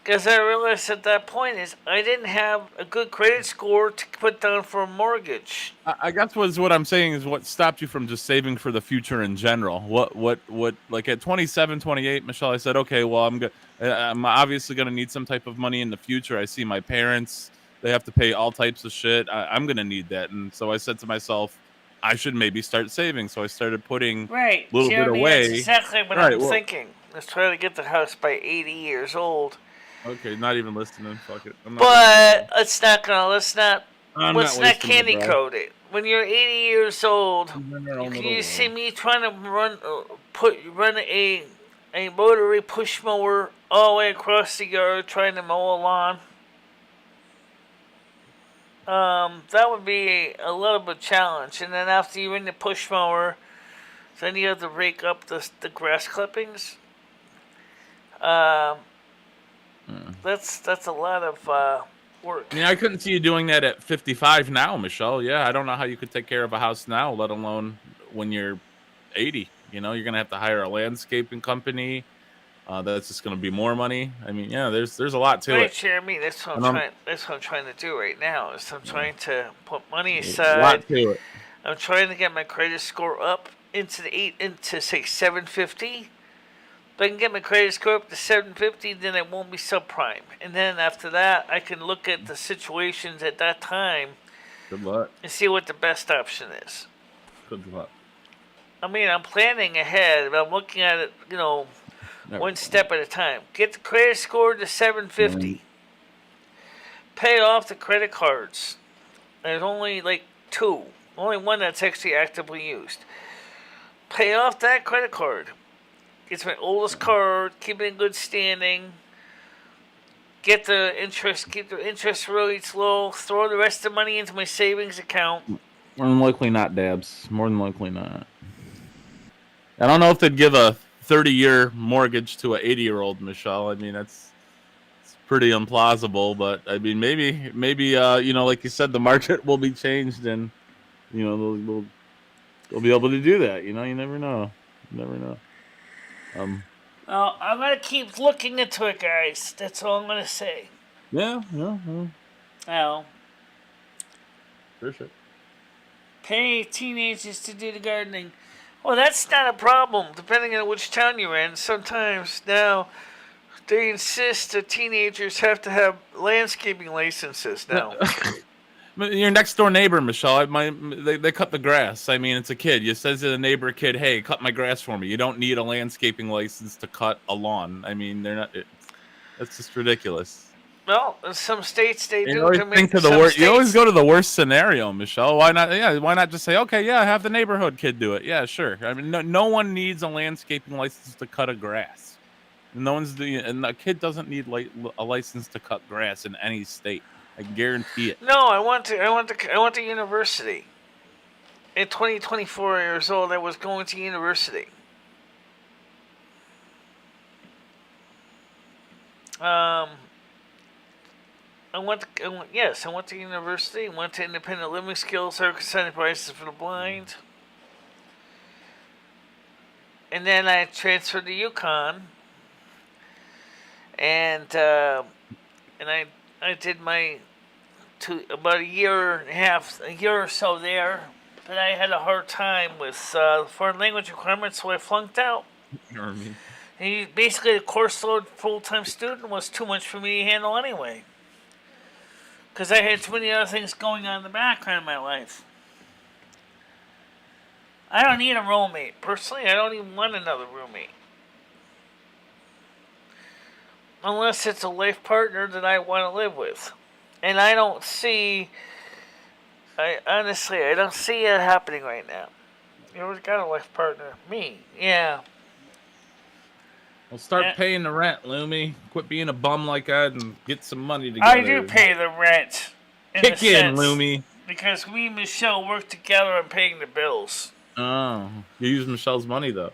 Because I realized at that point I didn't have a good credit score to put down for a mortgage. I guess what I'm saying is what stopped you from just saving for the future in general. What like at 27, 28, Michelle, I said, okay, well, I'm obviously going to need some type of money in the future. I see my parents, they have to pay all types of shit. I'm going to need that. And so I said to myself, I should maybe start saving. So I started putting Right, a little bit Jeremy, away. that's exactly what Right, I'm well- thinking. Let's try to get the house by 80 years old. Okay, not even listening. Fuck it. I'm not But let's not I'm let's not not wasting my candy breath. coat it. When you're 80 years old, We're in our own little you world. see me trying to run a rotary push mower all the way across the yard trying to mow a lawn. That would be a little bit challenge. And then after you run the push mower, then you have to rake up the grass clippings. That's a lot of work. I mean, I couldn't see you doing that at 55 now, Michelle. Yeah, I don't know how you could take care of a house now, let alone when you're 80. You know, you're gonna have to hire a landscaping company. That's just gonna be more money. I mean, yeah, there's a lot to Right, it. Jeremy. That's what I'm trying to do right now. Is I'm trying to put money A lot aside. to it. I'm trying to get my credit score up into say 750. If I can get my credit score up to 750, then it won't be subprime. And then after that, I can look at the situations at that time Good luck. and see what the best option is. Good luck. I mean, I'm planning ahead, but I'm looking at it, one step at a time. Get the credit score to 750. Pay off the credit cards. There's only like 2. Only one that's actually actively used. Pay off that credit card. It's my oldest card. Keep it in good standing. Keep the interest rates low. Throw the rest of the money into my savings account. More than likely not, Dabs. More than likely not. I don't know if they'd give a 30-year mortgage to an 80-year-old, Michelle. I mean, it's pretty implausible, but I mean, maybe, like you said, the market will be changed, and they'll be able to do that. You never know. Well, I'm gonna keep looking into it, guys. That's all I'm gonna say. Yeah. Now, For sure. pay teenagers to do the gardening. Well, that's not a problem, depending on which town you're in. Sometimes now they insist that teenagers have to have landscaping licenses now. Your next door neighbor, Michelle, they cut the grass. I mean, it's a kid. You says to the neighbor kid, "Hey, cut my grass for me." You don't need a landscaping license to cut a lawn. I mean, they're not. That's just ridiculous. Well, in some states they do. You always think to the worst. You always go to the worst scenario, Michelle. Why not? Yeah, why not just say, "Okay, yeah, have the neighborhood kid do it." Yeah, sure. I mean, no one needs a landscaping license to cut a grass. And a kid doesn't need a license to cut grass in any state. I guarantee it. No, I want to university. At 24 years old, I was going to university. I went to university. Went to independent living skills, circus prices for the blind. And then I transferred to UConn. And I did my about a year or so there, but I had a hard time with foreign language requirements, so I flunked out. You know what I mean? Basically, the course load full-time student was too much for me to handle anyway, because I had too many other things going on in the background of my life. I don't need a roommate. Personally, I don't even want another roommate. Unless it's a life partner that I want to live with. And I don't see it happening right now. You already got a life partner. Me. Yeah. Well, start paying the rent, Lumi. Quit being a bum like that and get some money together. I do pay the rent. Kick in, Lumi. Because me and Michelle work together on paying the bills. Oh, you use Michelle's money, though.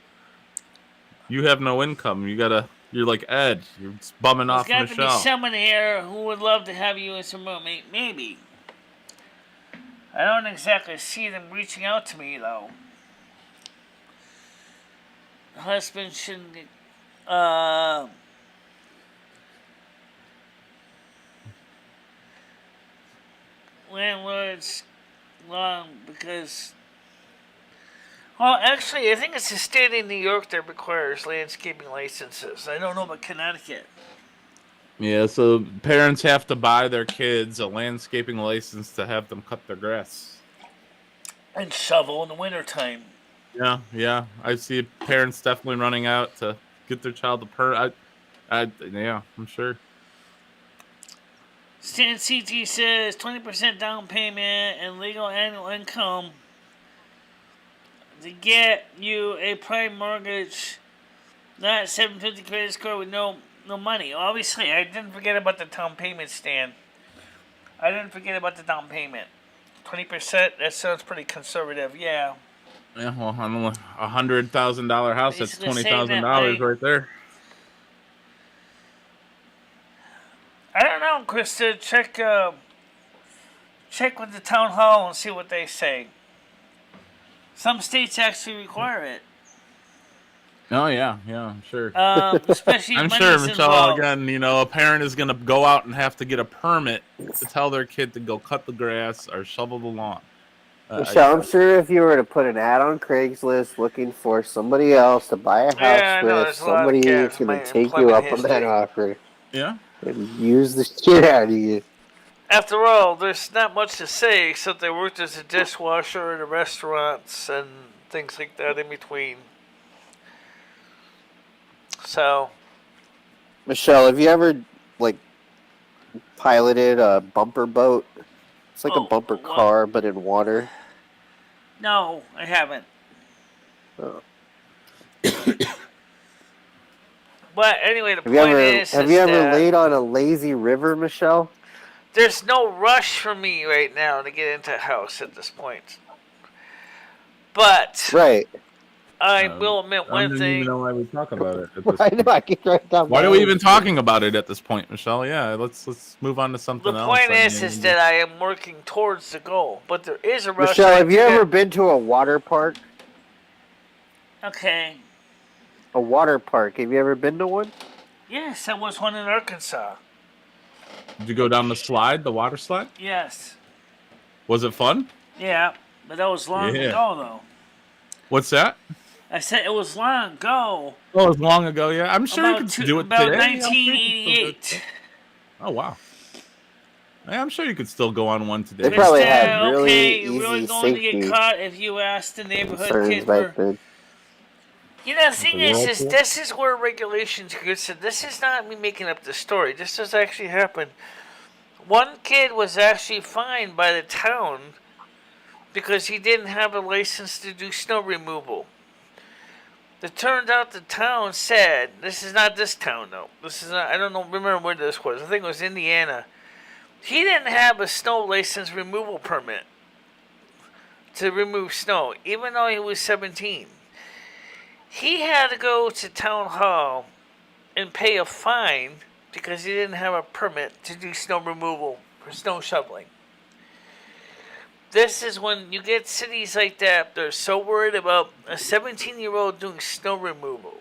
You have no income. You're like Ed. You're just bumming off Michelle. There's got to be someone here who would love to have you as a roommate. Maybe. I don't exactly see them reaching out to me, though. Husband shouldn't get... landlords long because... Well, actually, I think it's the state of New York that requires landscaping licenses. I don't know about Connecticut. Yeah, so parents have to buy their kids a landscaping license to have them cut their grass. and shovel in the wintertime. Yeah. I see parents definitely running out to get their child a permit. Yeah, I'm sure. Stan CT says 20% down payment and legal annual income to get you a prime mortgage, not 750 credit score with no money. Obviously, I didn't forget about the down payment, Stan. I didn't forget about the down payment. 20%. That sounds pretty conservative. Yeah. Yeah, well, on a $100,000 house, that's Basically saying that $20,000 right there. I don't know, Krista. Check with the town hall and see what they say. Some states actually require it. Oh yeah, I'm sure. Especially I'm if sure, money's Michelle. involved. Again, a parent is gonna go out and have to get a permit to tell their kid to go cut the grass or shovel the lawn. Michelle, I'm sure if you were to put an ad on Craigslist looking for somebody else to buy a house I know, with, there's a lot of somebody gaps is in going my to take you up employment on that history. offer Yeah. and use the shit out of you. After all, there's not much to say except they worked as a dishwasher in the restaurants and things like that in between. So, Michelle, have you ever piloted a bumper boat? It's like a bumper car, but in water. no, I haven't. Oh. But anyway, the Have you point ever is ever laid on a lazy river, Michelle? there's no rush for me right now to get into a house at this point. But Right. I will admit I one don't thing. even know why we talk about it. At this I point. know. I can write down. Why are we even talking about it at this point, Michelle? Yeah, let's move on to something The else. point is that I am working towards the goal, but there is a rush. Michelle, have you ever been to a water park? Okay. A water park. Have you ever been to one? Yes, I was one in Arkansas. Did you go down the slide, the water slide? Yes. Was it fun? Yeah, but that was long ago, though. What's that? I said it was long ago. Oh, it was long ago. Yeah, I'm sure you could do it about today. 1988. Oh wow. Yeah, I'm sure you could still go on one today. They probably had really you're really easy going to safety get caught if you ask the neighborhood concerns kid. back then. You know, the thing is this is where regulations get said. This is not me making up the story. This has actually happened. One kid was actually fined by the town because he didn't have a license to do snow removal. It turned out the town said, this is not this town though. This is not, I don't know, remember where this was. I think it was Indiana. He didn't have a snow license removal permit to remove snow, even though he was 17. He had to go to town hall and pay a fine because he didn't have a permit to do snow removal or snow shoveling. This is when you get cities like that, they're so worried about a 17-year-old doing snow removal.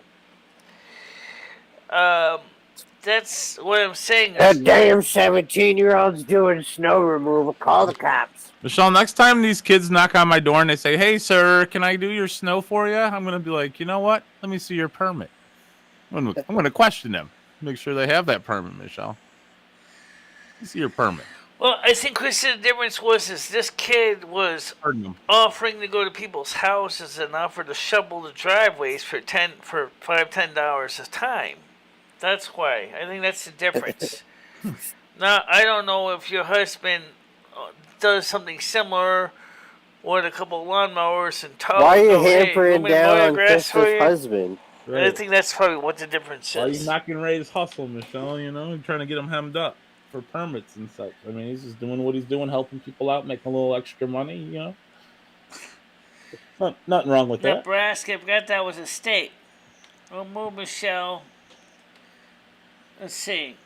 That's what I'm saying. That damn 17-year-old's doing snow removal. Call the cops. Michelle, next time these kids knock on my door and they say, "Hey, sir, can I do your snow for you?" I'm going to be like, you know what? Let me see your permit. I'm going to question them. Make sure they have that permit, Michelle. Let me see your permit. Well, I think, Chris, the difference was this kid was offering to go to people's houses and offer to shovel the driveways for $5-10 a time. That's why. I think that's the difference. Now, I don't know if your husband does something similar with a couple of lawnmowers and tow. Why are you hampering down on Krista's husband? Right. I think that's probably what the difference is. Why are you knocking Ray's hustle, Michelle? You're trying to get him hemmed up for permits and such. I mean, he's just doing what he's doing, helping people out, making a little extra money, Nothing wrong with that. Nebraska, I forgot that was a state. We'll move, Michelle. Let's see.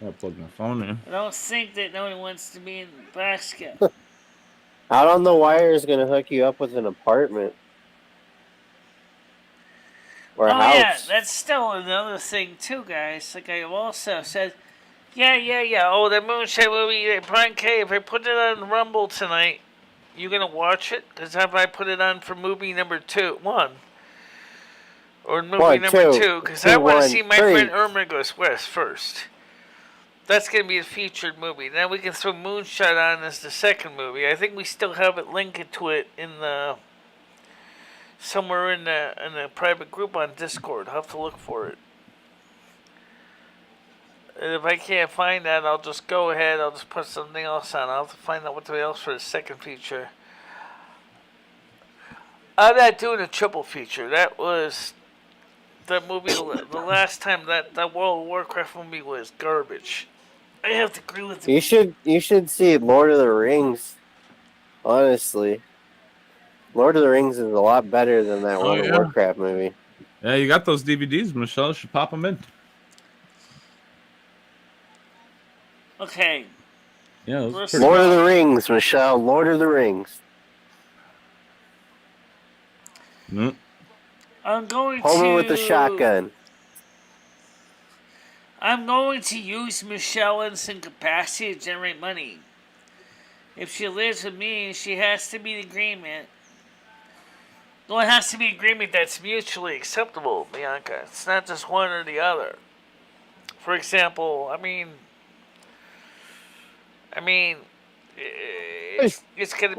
I'll plug my phone in. I don't think that no one wants to be in Nebraska. Out on the Wire is going to hook you up with an apartment. Or a house. Yeah, that's still another thing, too, guys. Like I also said, yeah. Oh, the Moonshine movie, Brian K., if I put it on Rumble tonight, you going to watch it? Because if I put it on for movie number 1, or movie number 2, because I want to see my friend Irma Goes West first. That's going to be a featured movie. Then we can throw Moonshot on as the second movie. I think we still have it linked to it in the somewhere in the private group on Discord. I'll have to look for it. And if I can't find that, I'll just go ahead. I'll just put something else on. I'll have to find out what else for the second feature. I'm not doing a triple feature. That was that movie. The last time that World of Warcraft movie was garbage. I have to agree with you. You should see Lord of the Rings. Honestly, Lord of the Rings is a lot better than that World of Warcraft movie. Yeah, you got those DVDs, Michelle. You should pop them in. Okay. Yeah, Lord of the Rings, Michelle. Lord of the Rings. Mm. I'm going Homer with the shotgun. I'm going to use Michelle in some capacity to generate money. If she lives with me, she has to be in agreement. Well, it has to be agreement that's mutually acceptable, Bianca. It's not just one or the other. For example, I mean, it's gonna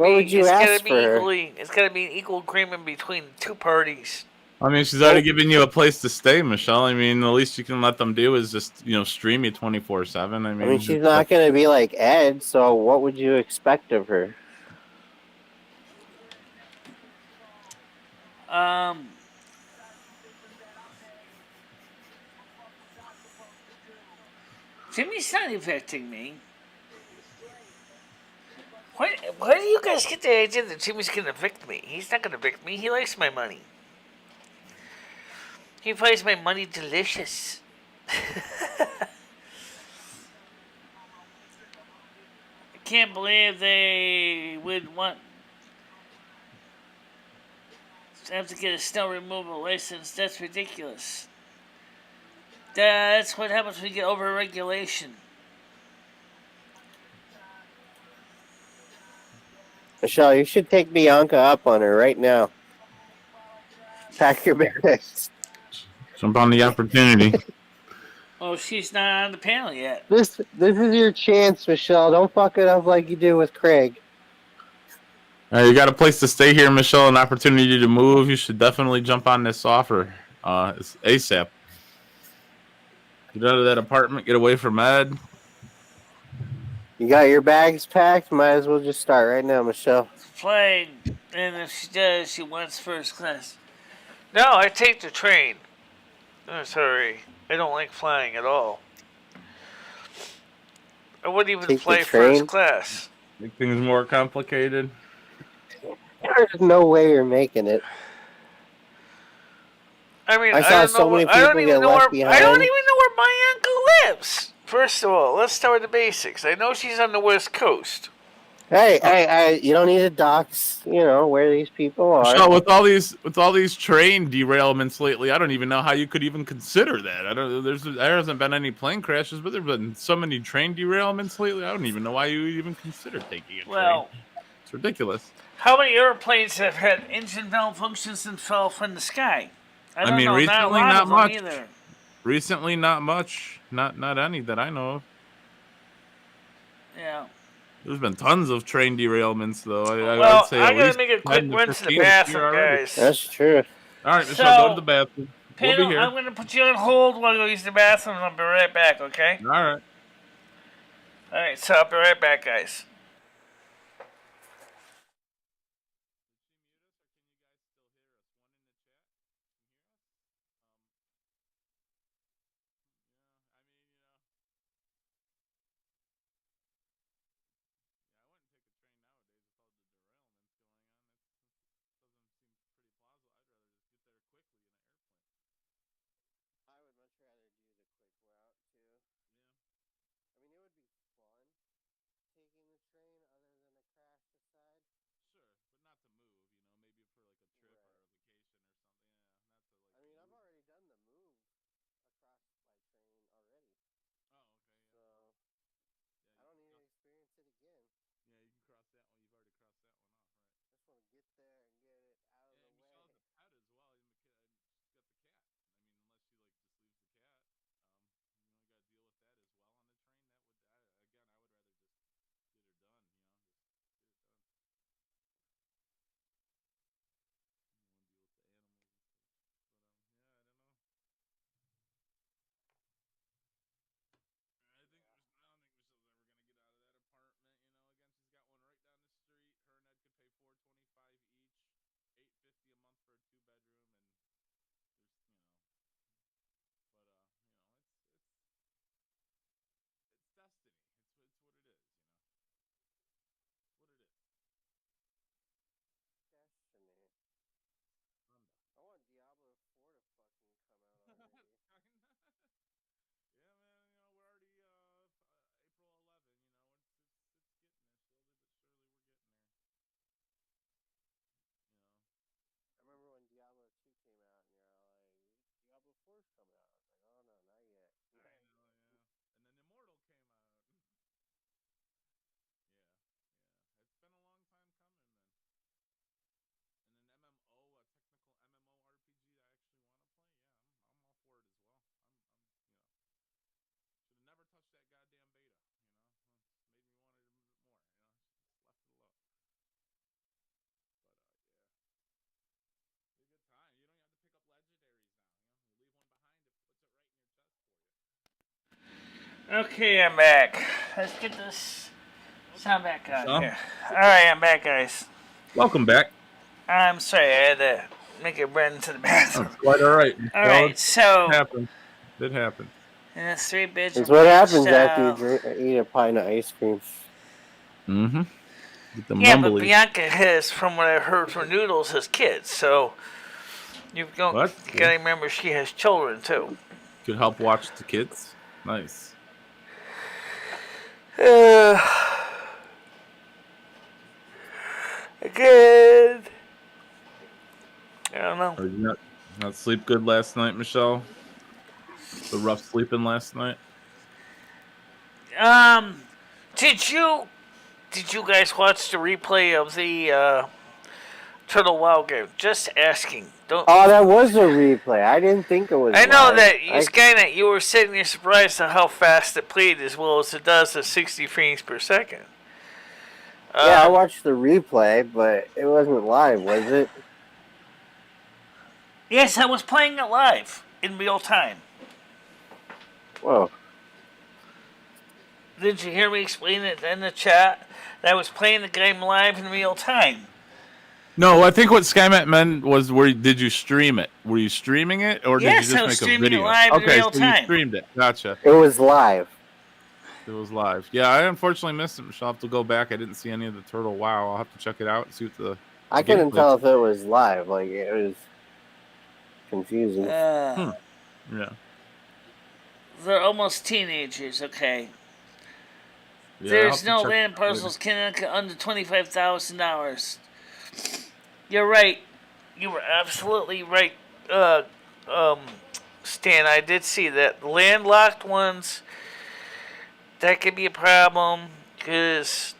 be an equal agreement between the two parties. I mean, she's already giving you a place to stay, Michelle. I mean, the least you can let them do is just, stream you 24/7. I mean, she's not going to be like Ed, so what would you expect of her? Jimmy's not evicting me. Why do you guys get the idea that Jimmy's going to evict me? He's not going to evict me. He likes my money. He finds my money delicious. I can't believe they would want to have to get a snow removal license. That's ridiculous. That's what happens when you get over-regulation. Michelle, you should take Bianca up on her right now. Pack your bags. Jump on the opportunity. Oh, she's not on the panel yet. This is your chance, Michelle. Don't fuck it up like you did with Craig. You got a place to stay here, Michelle, an opportunity to move. You should definitely jump on this offer. It's ASAP. Get out of that apartment. Get away from Ed. You got your bags packed? Might as well just start right now, Michelle. Flying, and if she does, she wants first class. No, I take the train. Oh, sorry. I don't like flying at all. I wouldn't even fly first class. Make things more complicated. There's no way you're making it. I mean, I saw so many people get left behind. I don't even know where my uncle lives. First of all, let's start with the basics. I know she's on the West Coast. Hey, you don't need to dox, where these people are. So with all these train derailments lately, I don't even know how you could even consider that. There hasn't been any plane crashes, but there've been so many train derailments lately. I don't even know why you would even consider taking a train. It's ridiculous. How many airplanes have had engine malfunctions and fell from the sky? I mean, recently not much. Recently, not much. Not any that I know of. Yeah. There's been tons of train derailments, though. I'd say I gotta make a quick run to the bathroom, guys. That's true. All right, Michelle, go to the bathroom. We'll be here. I'm gonna put you on hold while I go use the bathroom, and I'll be right back. Okay? All right. All right. So I'll be right back, guys. 2-bedroom, and there's it's destiny. It's what it is, It's what it is. Destiny. Anda. I want Diablo 4 to fucking come out already. Yeah, man. We're already April 11. It's getting there slowly but surely. We're getting there. I remember when Diablo 2 came out, and you're all like, Diablo 4's coming out. I was like, oh no, not yet. I know, yeah. And then Immortal came out. Yeah. It's been a long time coming, man. And an MMO, a technical MMO RPG I actually want to play. Yeah, I'm all for it as well. Should have never touched that goddamn beta. It's made me want it a little bit more. Just left it alone. But yeah, be a good time. You don't have to pick up legendaries now. You leave one behind, it puts it right in your chest for you. Okay, I'm back. Let's get this sound back on here. Alright, I'm back, guys. Welcome back. I'm sorry, I had to make it run into the bathroom. That's quite alright. Alright, so. It happened. And it's 3 bitches. It's what happens after you eat a pint of ice cream. Mm-hmm. Yeah, but Bianca has, from what I heard from Noodles, has kids, so you gotta remember she has children too. Could help watch the kids. Nice. Good. I don't know. Or you not sleep good last night, Michelle? The rough sleeping last night? Did you guys watch the replay of the Turtle WoW game? Just asking. Oh, that was a replay. I didn't think it was. I know that Skynet, you were sitting there surprised at how fast it played as well as it does at 60 frames per second. Yeah, I watched the replay, but it wasn't live, was it? Yes, I was playing it live in real time. Whoa. Did you hear me explain it in the chat? That I was playing the game live in real time. No, I think what Skymet meant was, did you stream it? Were you streaming it, or did you just make a video? It live in real time. You streamed it. Gotcha. It was live. It was live. Yeah, I unfortunately missed it. I'll have to go back. I didn't see any of the Turtle WoW. I'll have to check it out and see what the. I couldn't tell if it was live. Like, it was confusing. Yeah. They're almost teenagers, okay. Yeah, there's no land parcels under $25,000. You're right. You were absolutely right, Stan. I did see that. Landlocked ones, that could be a problem because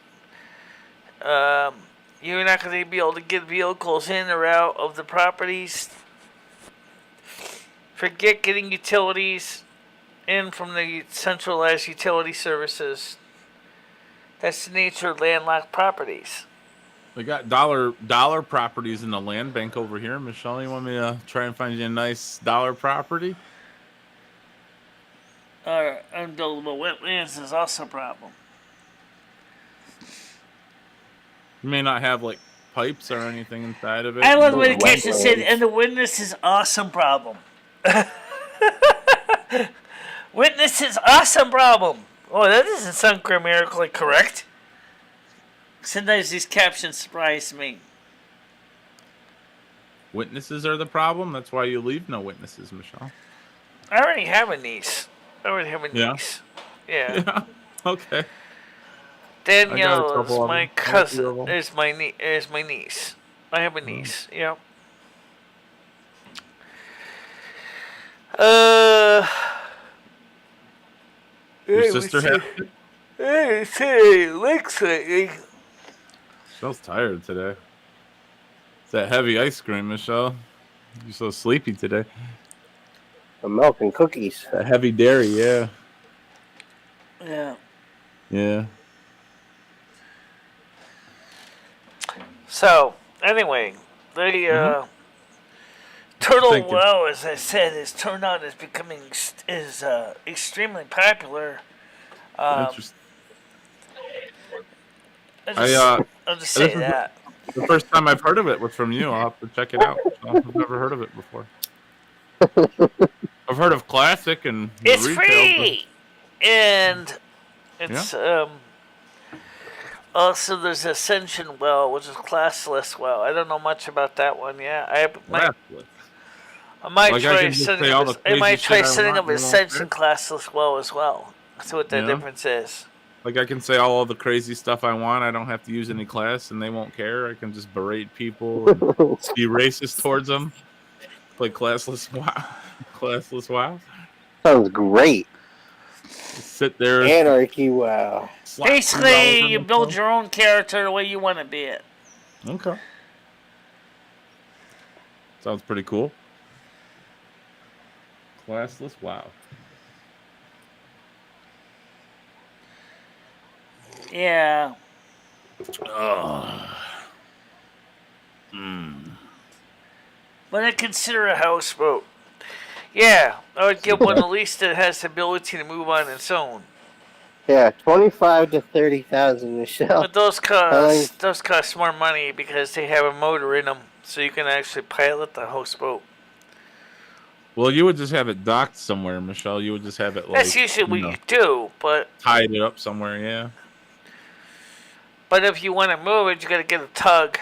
you're not going to be able to get vehicles in or out of the properties. Forget getting utilities in from the centralized utility services. That's the nature of landlocked properties. We got dollar properties in the land bank over here. Michelle, you want me to try and find you a nice dollar property? Unbuildable wetlands is also a problem. You may not have like pipes or anything inside of it. I love the way the caption said, and the witness is awesome problem. Witness is awesome problem. Oh, that doesn't sound grammatically correct. Sometimes these captions surprise me. Witnesses are the problem? That's why you leave no witnesses, Michelle. I already have a niece. Yeah. Okay. Danielle is my cousin. Is my niece. I have a niece. Yeah. Your sister has it? Michelle's tired today. It's that heavy ice cream, Michelle. You're so sleepy today. The milk and cookies. That heavy dairy, yeah. Yeah. So, anyway, the Turtle WoW, as I said, has turned out as becoming extremely popular. Interesting. I'll just say that. The first time I've heard of it was from you. I'll have to check it out. I've never heard of it before. I've heard of Classic and the It's retail. free, and it's also there's Ascension Well, which is classless well. I don't know much about that one yet. I might Like, I try can just setting say up. all the I might crazy try shit I setting want up and it won't Ascension fit. classless well as well. See what the Yeah. difference is. Like, I can say all the crazy stuff I want. I don't have to use any class, and they won't care. I can just berate people and be racist towards them. Play classless WoW. Classless WoW. Sounds great. Just sit there. Anarchy, wow. slap $2 Basically, on you the build phone. your own character the way you want to be it. Okay. Sounds pretty cool. Classless WoW. Yeah. When I consider a houseboat, yeah, I would get one at least that has the ability to move on its own. Yeah, 25 to 30,000, Michelle. But those cost more money because they have a motor in them, so you can actually pilot the houseboat. Well, you would just have it docked somewhere, Michelle. You would just have it like That's usually what you do, but tied it up somewhere. Yeah. but if you want to move it, you got to get a tug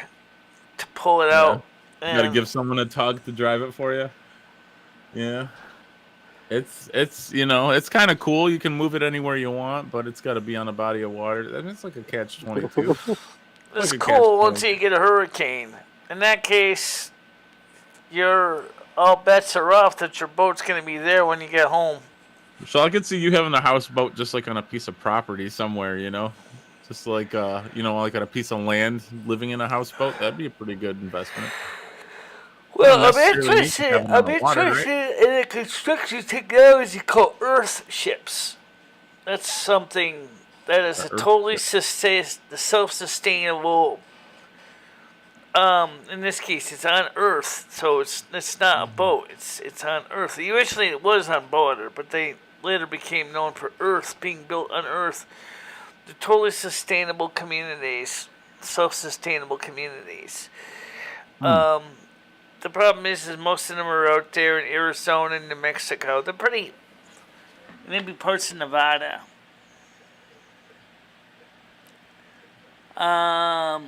to pull it out. You got to give someone a tug to drive it for you. Yeah. It's it's kind of cool. You can move it anywhere you want, but it's got to be on a body of water. And it's like a catch-22. It's like a cool catch-22. until you get a hurricane. In that case, all bets are off that your boat's going to be there when you get home. So I could see you having a houseboat just like on a piece of property somewhere, just like like on a piece of land, living in a houseboat. That'd be a pretty good investment. Well, Not I'm necessarily need to have them on the water, interested in a construction technology called Earth ships. That's something that is a Earth totally self-sustainable. In this case, it's on Earth, so it's not a boat. It's on Earth. Originally, it was on water, but they later became known for Earth being built on Earth. They're totally sustainable communities, self-sustainable communities. The problem is most of them are out there in Arizona and New Mexico. They're pretty, maybe parts of Nevada. Let's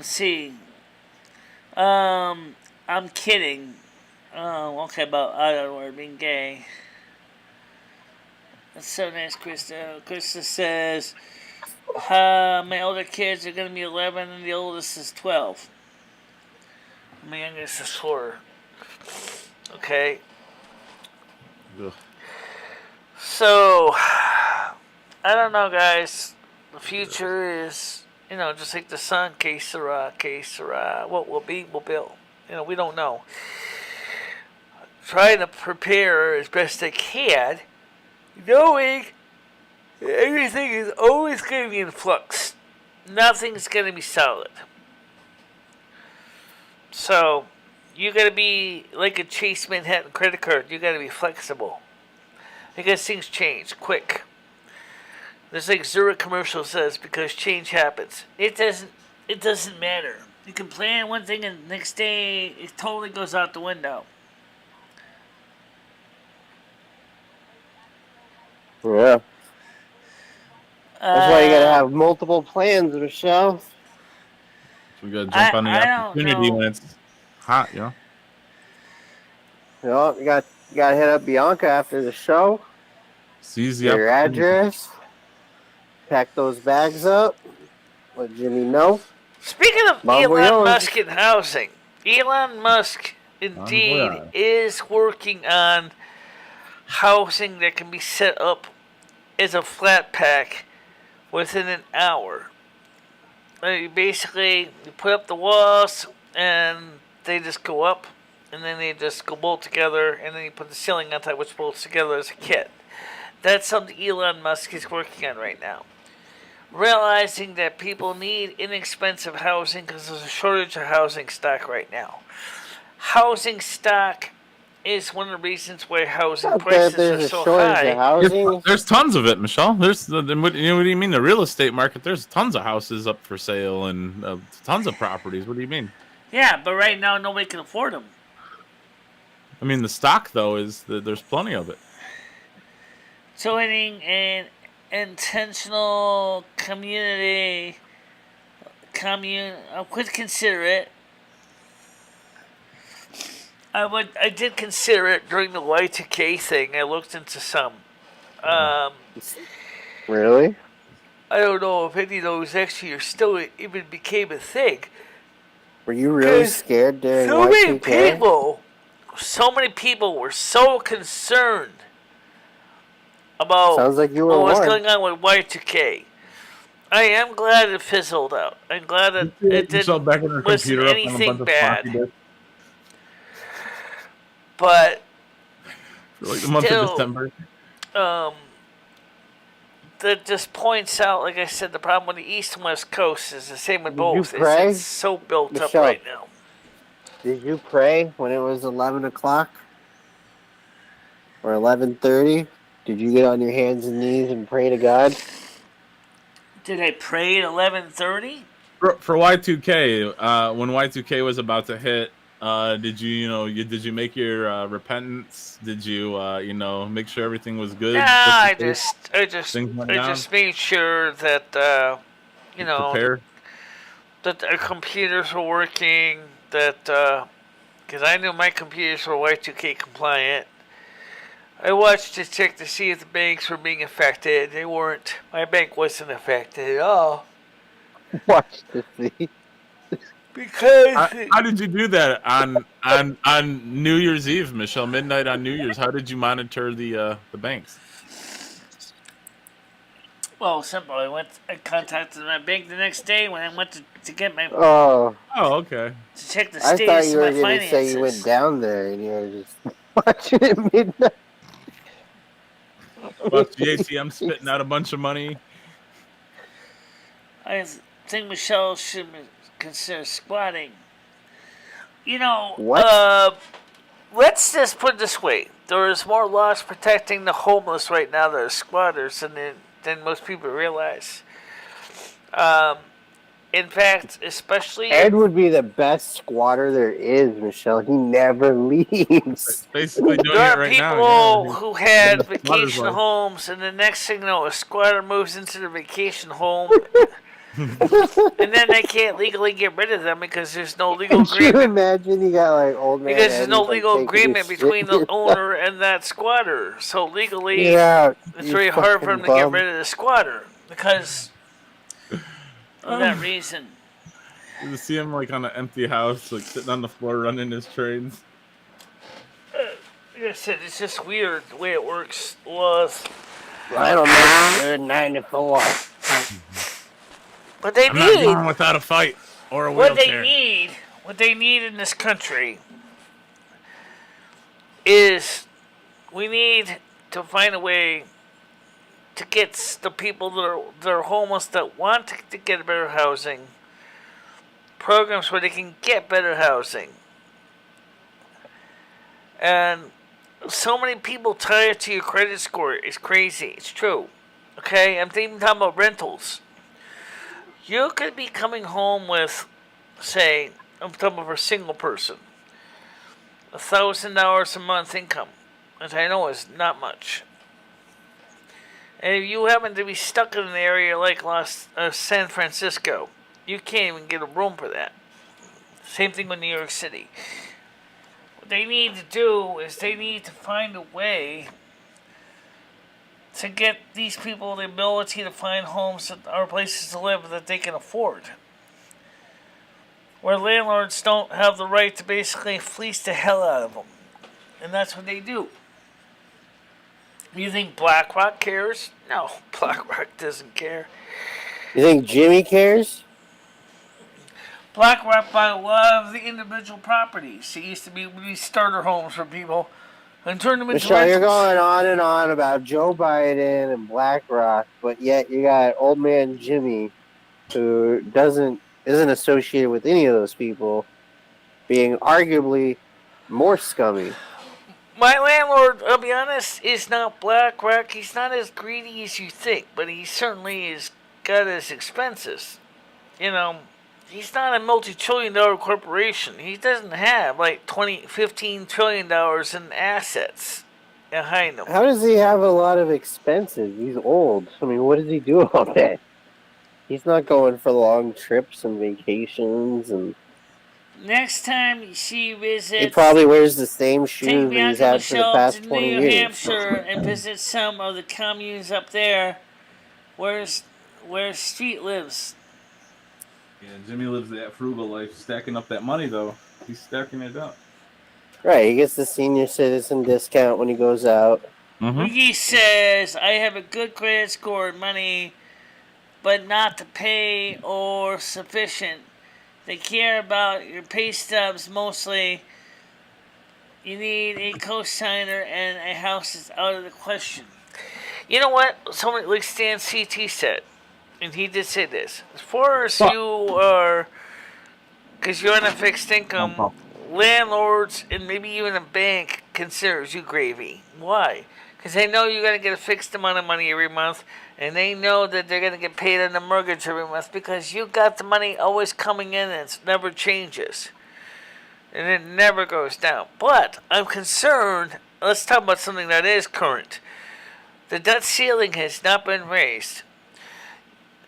see. I'm kidding. Okay, about Outward being gay. That's so nice, Krista. Krista says, my older kids are going to be 11 and the oldest is 12. My youngest is 4. Okay. Ugh. So, I don't know, guys. The future is, just like the sun, que sera. What will be, will be. We don't know. Trying to prepare as best I can, knowing everything is always going to be in flux. Nothing's going to be solid. So, you got to be like a Chase Manhattan credit card. You got to be flexible. Because things change quick. There's like Zurich commercial says, because change happens. It doesn't matter. You can plan one thing and the next day it totally goes out the window. Yeah. That's why you gotta have multiple plans, Michelle. So we gotta jump on the opportunity when it's hot, You got to hit up Bianca after the show. Seize the Get your opportunity. address. Pack those bags up. Let Jimmy know. Speaking of Mambo Elon yours. Musk and housing, Elon Musk indeed is working on housing that can be set up as a flat pack within an hour. You put up the walls and they just go up, and then they just go bolt together, and then you put the ceiling on top, which bolts together as a kit. That's something Elon Musk is working on right now. Realizing that people need inexpensive housing because there's a shortage of housing stock right now. Housing stock is one of the reasons why housing Not that prices there's are a so shortage high. of housing. There's tons of it, Michelle. There's what do you mean the real estate market? There's tons of houses up for sale and tons of properties. What do you mean? Yeah, but right now nobody can afford them. I mean the stock though is there's plenty of it. Joining an intentional I would consider it. I did consider it during the Y2K thing. I looked into some. Really? I don't know if any of those actually still even became a thing. Were you really scared during Y2K? So many people were so concerned about Sounds like you were what was one. going on with Y2K. I am glad it fizzled out. I'm glad that it didn't back in her wasn't computer anything up bad. But for like the month of December. That just points out, like I said, the problem with the East and West Coast is the same with Did you both. pray? It's so built up Michelle, right now. Did you pray when it was 11 o'clock? Or 11:30? Did you get on your hands and knees and pray to God? Did I pray at 11:30? For Y2K, when Y2K was about to hit, did you make your repentance? Did you make sure everything was good? Nah, I just made sure that prepare. that our computers were working. That because I knew my computers were Y2K compliant. I watched to check to see if the banks were being affected. They weren't. My bank wasn't affected at all. Watch to see. Because how did you do that on New Year's Eve, Michelle? Midnight on New Year's. How did you monitor the banks? well, simple. I contacted my bank the next day when I went to get my Oh, okay. to check the I thought status you of were my going to say finances. you went down there and you were just watching at midnight. Watch the ATM spitting out a bunch of money. I think Michelle should consider squatting. You know, What? let's just put it this way: there is more laws protecting the homeless right now that are squatters than most people realize. In fact, especially Ed would be the best squatter there is, Michelle. He never leaves. Basically doing there it are right people now. Yeah. who had The squatter's vacation life. homes, and the next thing you know, a squatter moves into the vacation home, and then they can't legally get rid of them because there's no legal Could you agreement. imagine you got like old man Because there's Ed, no he's, like, legal taking agreement his between shit. the owner and that squatter. So legally, Yeah, it's you very hard for fucking them to get bum. rid of the squatter because of that reason. You see him like on an empty house, like sitting on the floor running his trades. Like I said, it's just weird the way it works. Laws. Lionel makes good 9 to 4. But they I'm not need going without a fight or a what wheelchair. they need in this country is we need to find a way to get the people that are homeless that want to get better housing. Programs where they can get better housing. And so many people tie it to your credit score. It's crazy. It's true. Okay? I'm even talking about rentals. You could be coming home with, say, I'm talking about a single person, $1,000 a month income, which I know is not much. And if you happen to be stuck in an area like San Francisco, you can't even get a room for that. Same thing with New York City. What they need to do is they need to find a way to get these people the ability to find homes that are places to live that they can afford. Where landlords don't have the right to basically fleece the hell out of them. And that's what they do. You think BlackRock cares? No, BlackRock doesn't care. You think Jimmy cares? BlackRock bought a lot of the individual properties. It used to be these starter homes for people and turned them into Michelle, rentals. you're going on and on about Joe Biden and BlackRock, but yet you got old man Jimmy, who isn't associated with any of those people, being arguably more scummy. My landlord, I'll be honest, is not BlackRock. He's not as greedy as you think, but he certainly has got his expenses. You know, he's not a multi-trillion-dollar corporation. He doesn't have like $15 trillion in assets behind him. How does he have a lot of expenses? He's old. I mean, what does he do all day? He's not going for long trips and vacations, and Next time she visits, he probably wears the same take shoes that he's Bianca had for the Michelle past to 20 New years. Hampshire and visit some of the communes up there where Street lives. Yeah, Jimmy lives that frugal life, stacking up that money though. He's stacking it up. Right, he gets the senior citizen discount when he goes out. Ricky says, I have a good credit score and money, but not to pay or sufficient. They care about your pay stubs mostly. You need a co-signer and a house is out of the question. You know what? Somebody like Stan CT said, and he did say this. As far as you are, because you're on a fixed income, landlords and maybe even a bank considers you gravy. Why? Because they know you're going to get a fixed amount of money every month, and they know that they're going to get paid on the mortgage every month because you got the money always coming in and it never changes. And it never goes down. But I'm concerned, let's talk about something that is current. The debt ceiling has not been raised.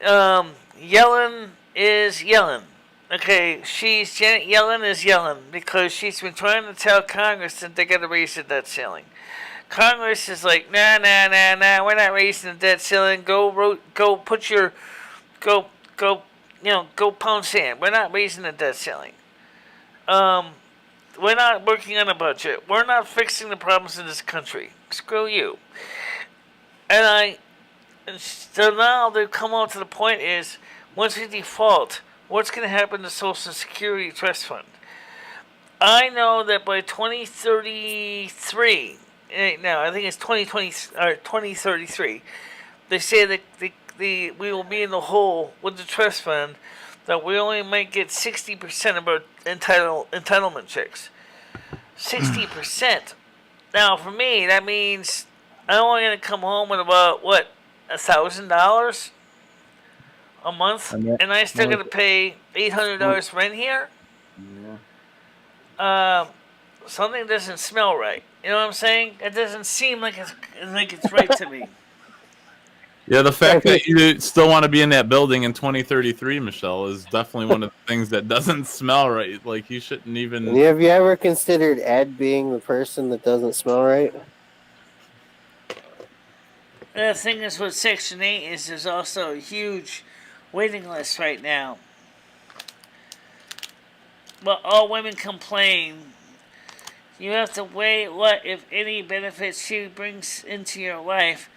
Yellen is Yellen. Okay, Janet Yellen is Yellen because she's been trying to tell Congress that they got to raise the debt ceiling. Congress is like, nah, we're not raising the debt ceiling. Go pound sand. We're not raising the debt ceiling. We're not working on a budget. We're not fixing the problems in this country. Screw you. And so now they've come out to the point is, once we default, what's going to happen to Social Security Trust Fund? I know that by 2033, no, I think it's 2020 or 2033, they say that we will be in the hole with the trust fund that we only might get 60% of our entitlement checks. 60%. Now, for me, that means I'm only going to come home with about, what, $1,000 a month? And I still got to pay $800 rent here? Yeah. Something doesn't smell right. You know what I'm saying? It doesn't seem like it's right to me. Yeah, the fact that you still want to be in that building in 2033, Michelle, is definitely one of the things that doesn't smell right. Like, you shouldn't even... Have you ever considered Ed being the person that doesn't smell right? The thing is with Section 8 is there's also a huge waiting list right now. But all women complain. You have to weigh what, if any, benefits she brings into your life.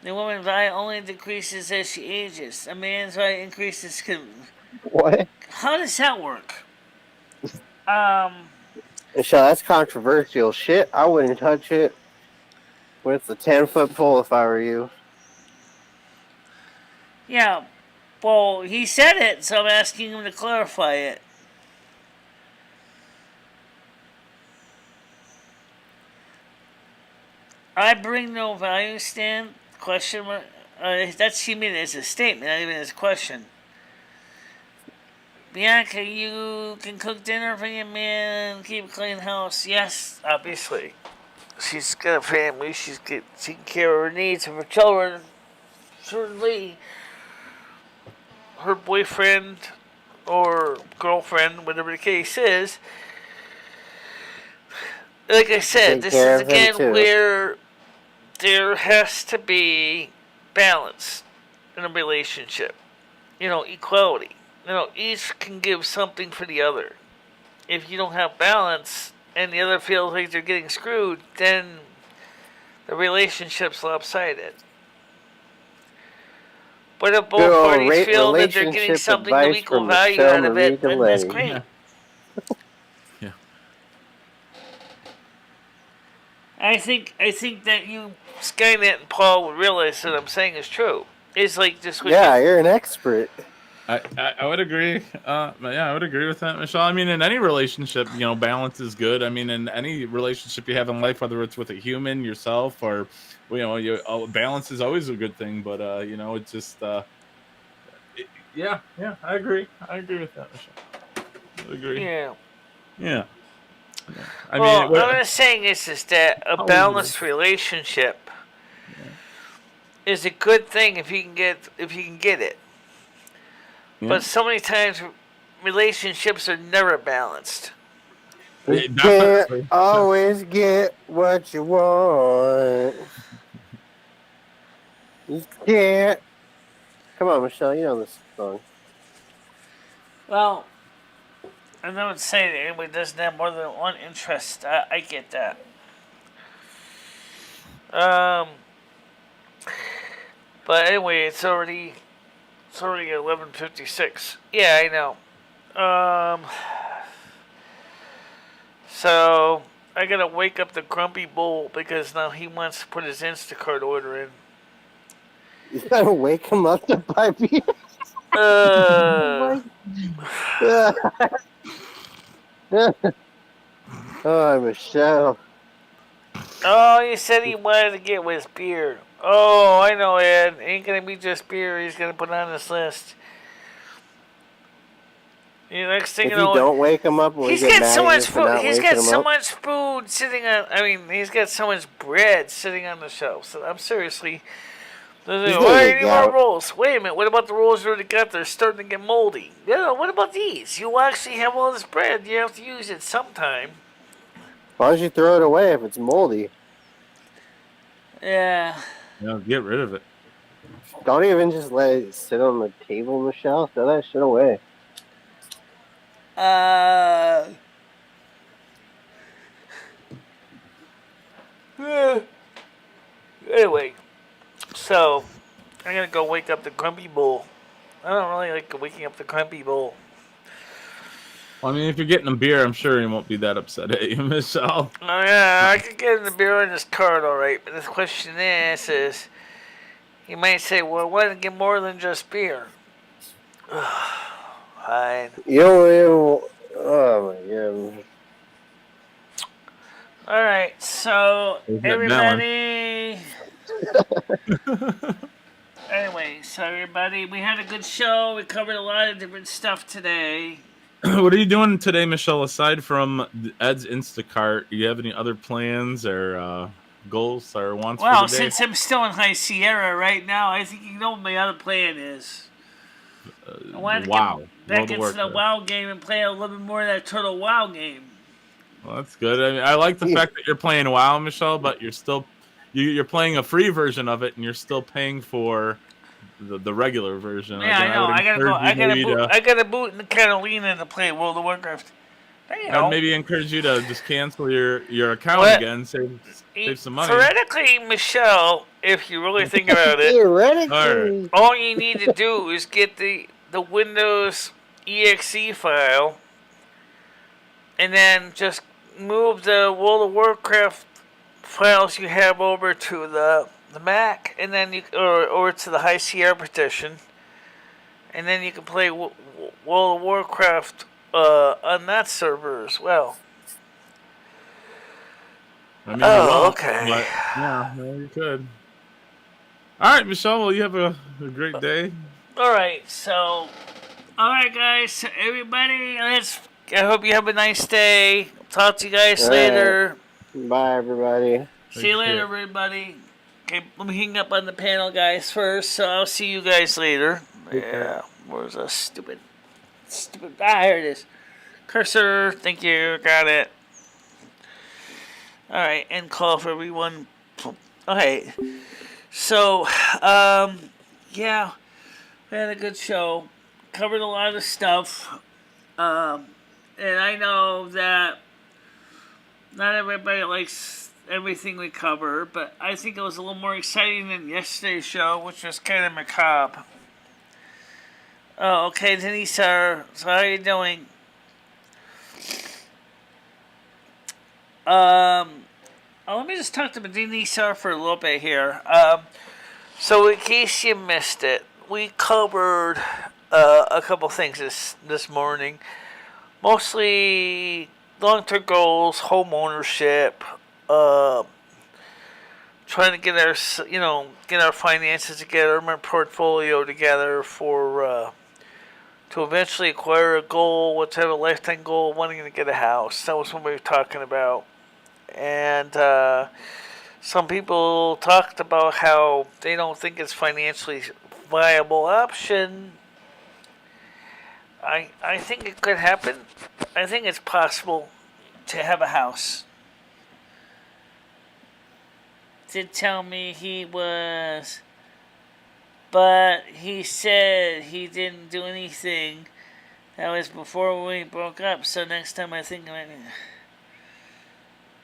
The woman's value only decreases as she ages. A man's value increases. What? How does that work? Michelle, that's controversial shit. I wouldn't touch it with a 10-foot pole if I were you. Yeah, well, he said it, so I'm asking him to clarify it. I bring no value, Stan. Question mark. That's she mean as a statement, not even as a question. Bianca, you can cook dinner for your man, keep a clean house. Yes, obviously. She's got a family. She's taking care of her needs of her children. Certainly, her boyfriend or girlfriend, whatever the case is. Like I said, this is again where there has to be balance in a relationship. Equality. Each can give something for the other. If you don't have balance and the other feels like they're getting screwed, then the relationship's lopsided. But if both parties feel that they're getting something of equal value out of it, then that's great. Yeah. I think that you, Skynet and Paul, would realize that I'm saying is true. It's like this. Yeah, you're an expert. I would agree. Yeah, I would agree with that, Michelle. I mean, in any relationship, balance is good. I mean, in any relationship you have in life, whether it's with a human, yourself, or balance is always a good thing. But it's just yeah, I agree. I agree with that, Michelle. I agree. Yeah. Yeah. I mean, Well, what I'm saying is that a balanced relationship is a good thing if you can get it. yeah. But so many times relationships are never balanced. You can't always get what you want. You can't. Come on, Michelle, you know this song. Well, I would say that anybody doesn't have more than one interest. I get that. But anyway, it's already 11:56. Yeah, I know. So I gotta wake up the grumpy bull because now he wants to put his Instacart order in. You gotta wake him up to buy beer. Oh, Michelle. Oh, he said he wanted to get with beer. Oh, I know, Ed. Ain't gonna be just beer. He's gonna put on this list. Next thing If you know, don't wake him up, he's got so much food. He's got so much food sitting on. I mean, he's got so much bread sitting on the shelf. So I'm seriously. Why do you more rolls? Wait a minute. What about the rolls you already got? They're starting to get moldy. Yeah. What about these? You actually have all this bread. You have to use it sometime. Why don't you throw it away if it's moldy? Yeah. Get rid of it. Don't even just let it sit on the table, Michelle. Throw that shit away. Anyway, so I'm gonna go wake up the grumpy bull. I don't really like waking up the grumpy bull. Well, I mean, if you're getting a beer, I'm sure he won't be that upset at you, Michelle. Oh yeah, I could get in the beer in this card, all right. But the question is he might say, "Well, I want to get more than just beer." Fine. Oh my god. All right, so everybody. Anyway, so everybody, we had a good show. We covered a lot of different stuff today. What are you doing today, Michelle? Aside from Ed's Instacart, do you have any other plans or goals or wants for the day? Well, since I'm still in High Sierra right now, I think you know what my other plan is. I want to get back into the WoW game and play a little bit more of that Turtle WoW game. Well, that's good. I mean, I like the fact that you're playing WoW, Michelle, but you're still you're playing a free version of it, and you're still paying for the regular version. Yeah, I know. I gotta boot in the Catalina to play World of Warcraft. I'd maybe encourage you to just cancel your account again, save some money. Theoretically, Michelle, if you really think about it, theoretically, all you need to do is get the Windows exe file, and then just move the World of Warcraft files you have over to the Mac, and then or to the High Sierra partition, and then you can play World of Warcraft on that server as well. I mean, okay. But, yeah, you could. All right, Michelle. Well, you have a great day. All right, so, all right, guys. So everybody, I hope you have a nice day. Talk to you guys later. Bye, everybody. See you later, everybody. Okay, let me hang up on the panel, guys, first. So I'll see you guys later. Yeah, where's a stupid? Here it is. Cursor. Thank you. Got it. All right, end call for everyone. Okay, so yeah, we had a good show. Covered a lot of stuff. And I know that not everybody likes everything we cover, but I think it was a little more exciting than yesterday's show, which was kind of macabre. Oh, okay, Denise, sir. So how are you doing? Let me just talk to Denise, sir, for a little bit here. So in case you missed it, we covered a couple things this morning. Mostly long-term goals, home ownership, uh, trying to get our finances together, my portfolio together for to eventually acquire a goal, what's have a lifetime goal, wanting to get a house. That was what we were talking about, and some people talked about how they don't think it's financially viable option. I think it could happen. I think it's possible to have a house. Did tell me he was, but he said he didn't do anything. That was before we broke up, so next time I think I might.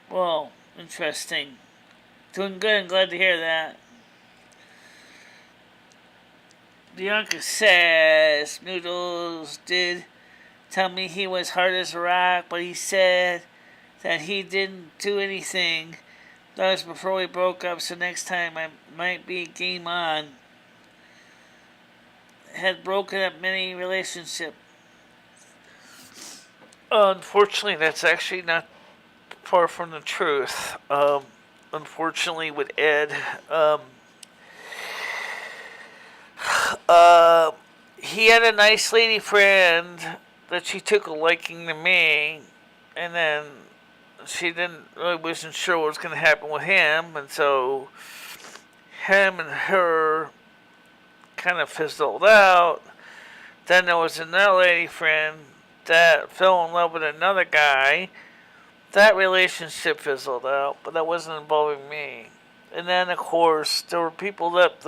Well, interesting. Doing good, I'm glad to hear that. Bianca says Noodles did tell me he was hard as a rock, but he said that he didn't do anything. That was before we broke up, so next time I might be game on. Had broken up many relationships. Unfortunately, that's actually not far from the truth. Unfortunately, with Ed, he had a nice lady friend that she took a liking to me, and then she really wasn't sure what was going to happen with him, and so him and her kind of fizzled out. Then there was another lady friend that fell in love with another guy. That relationship fizzled out, but that wasn't involving me. And then, of course, there were people that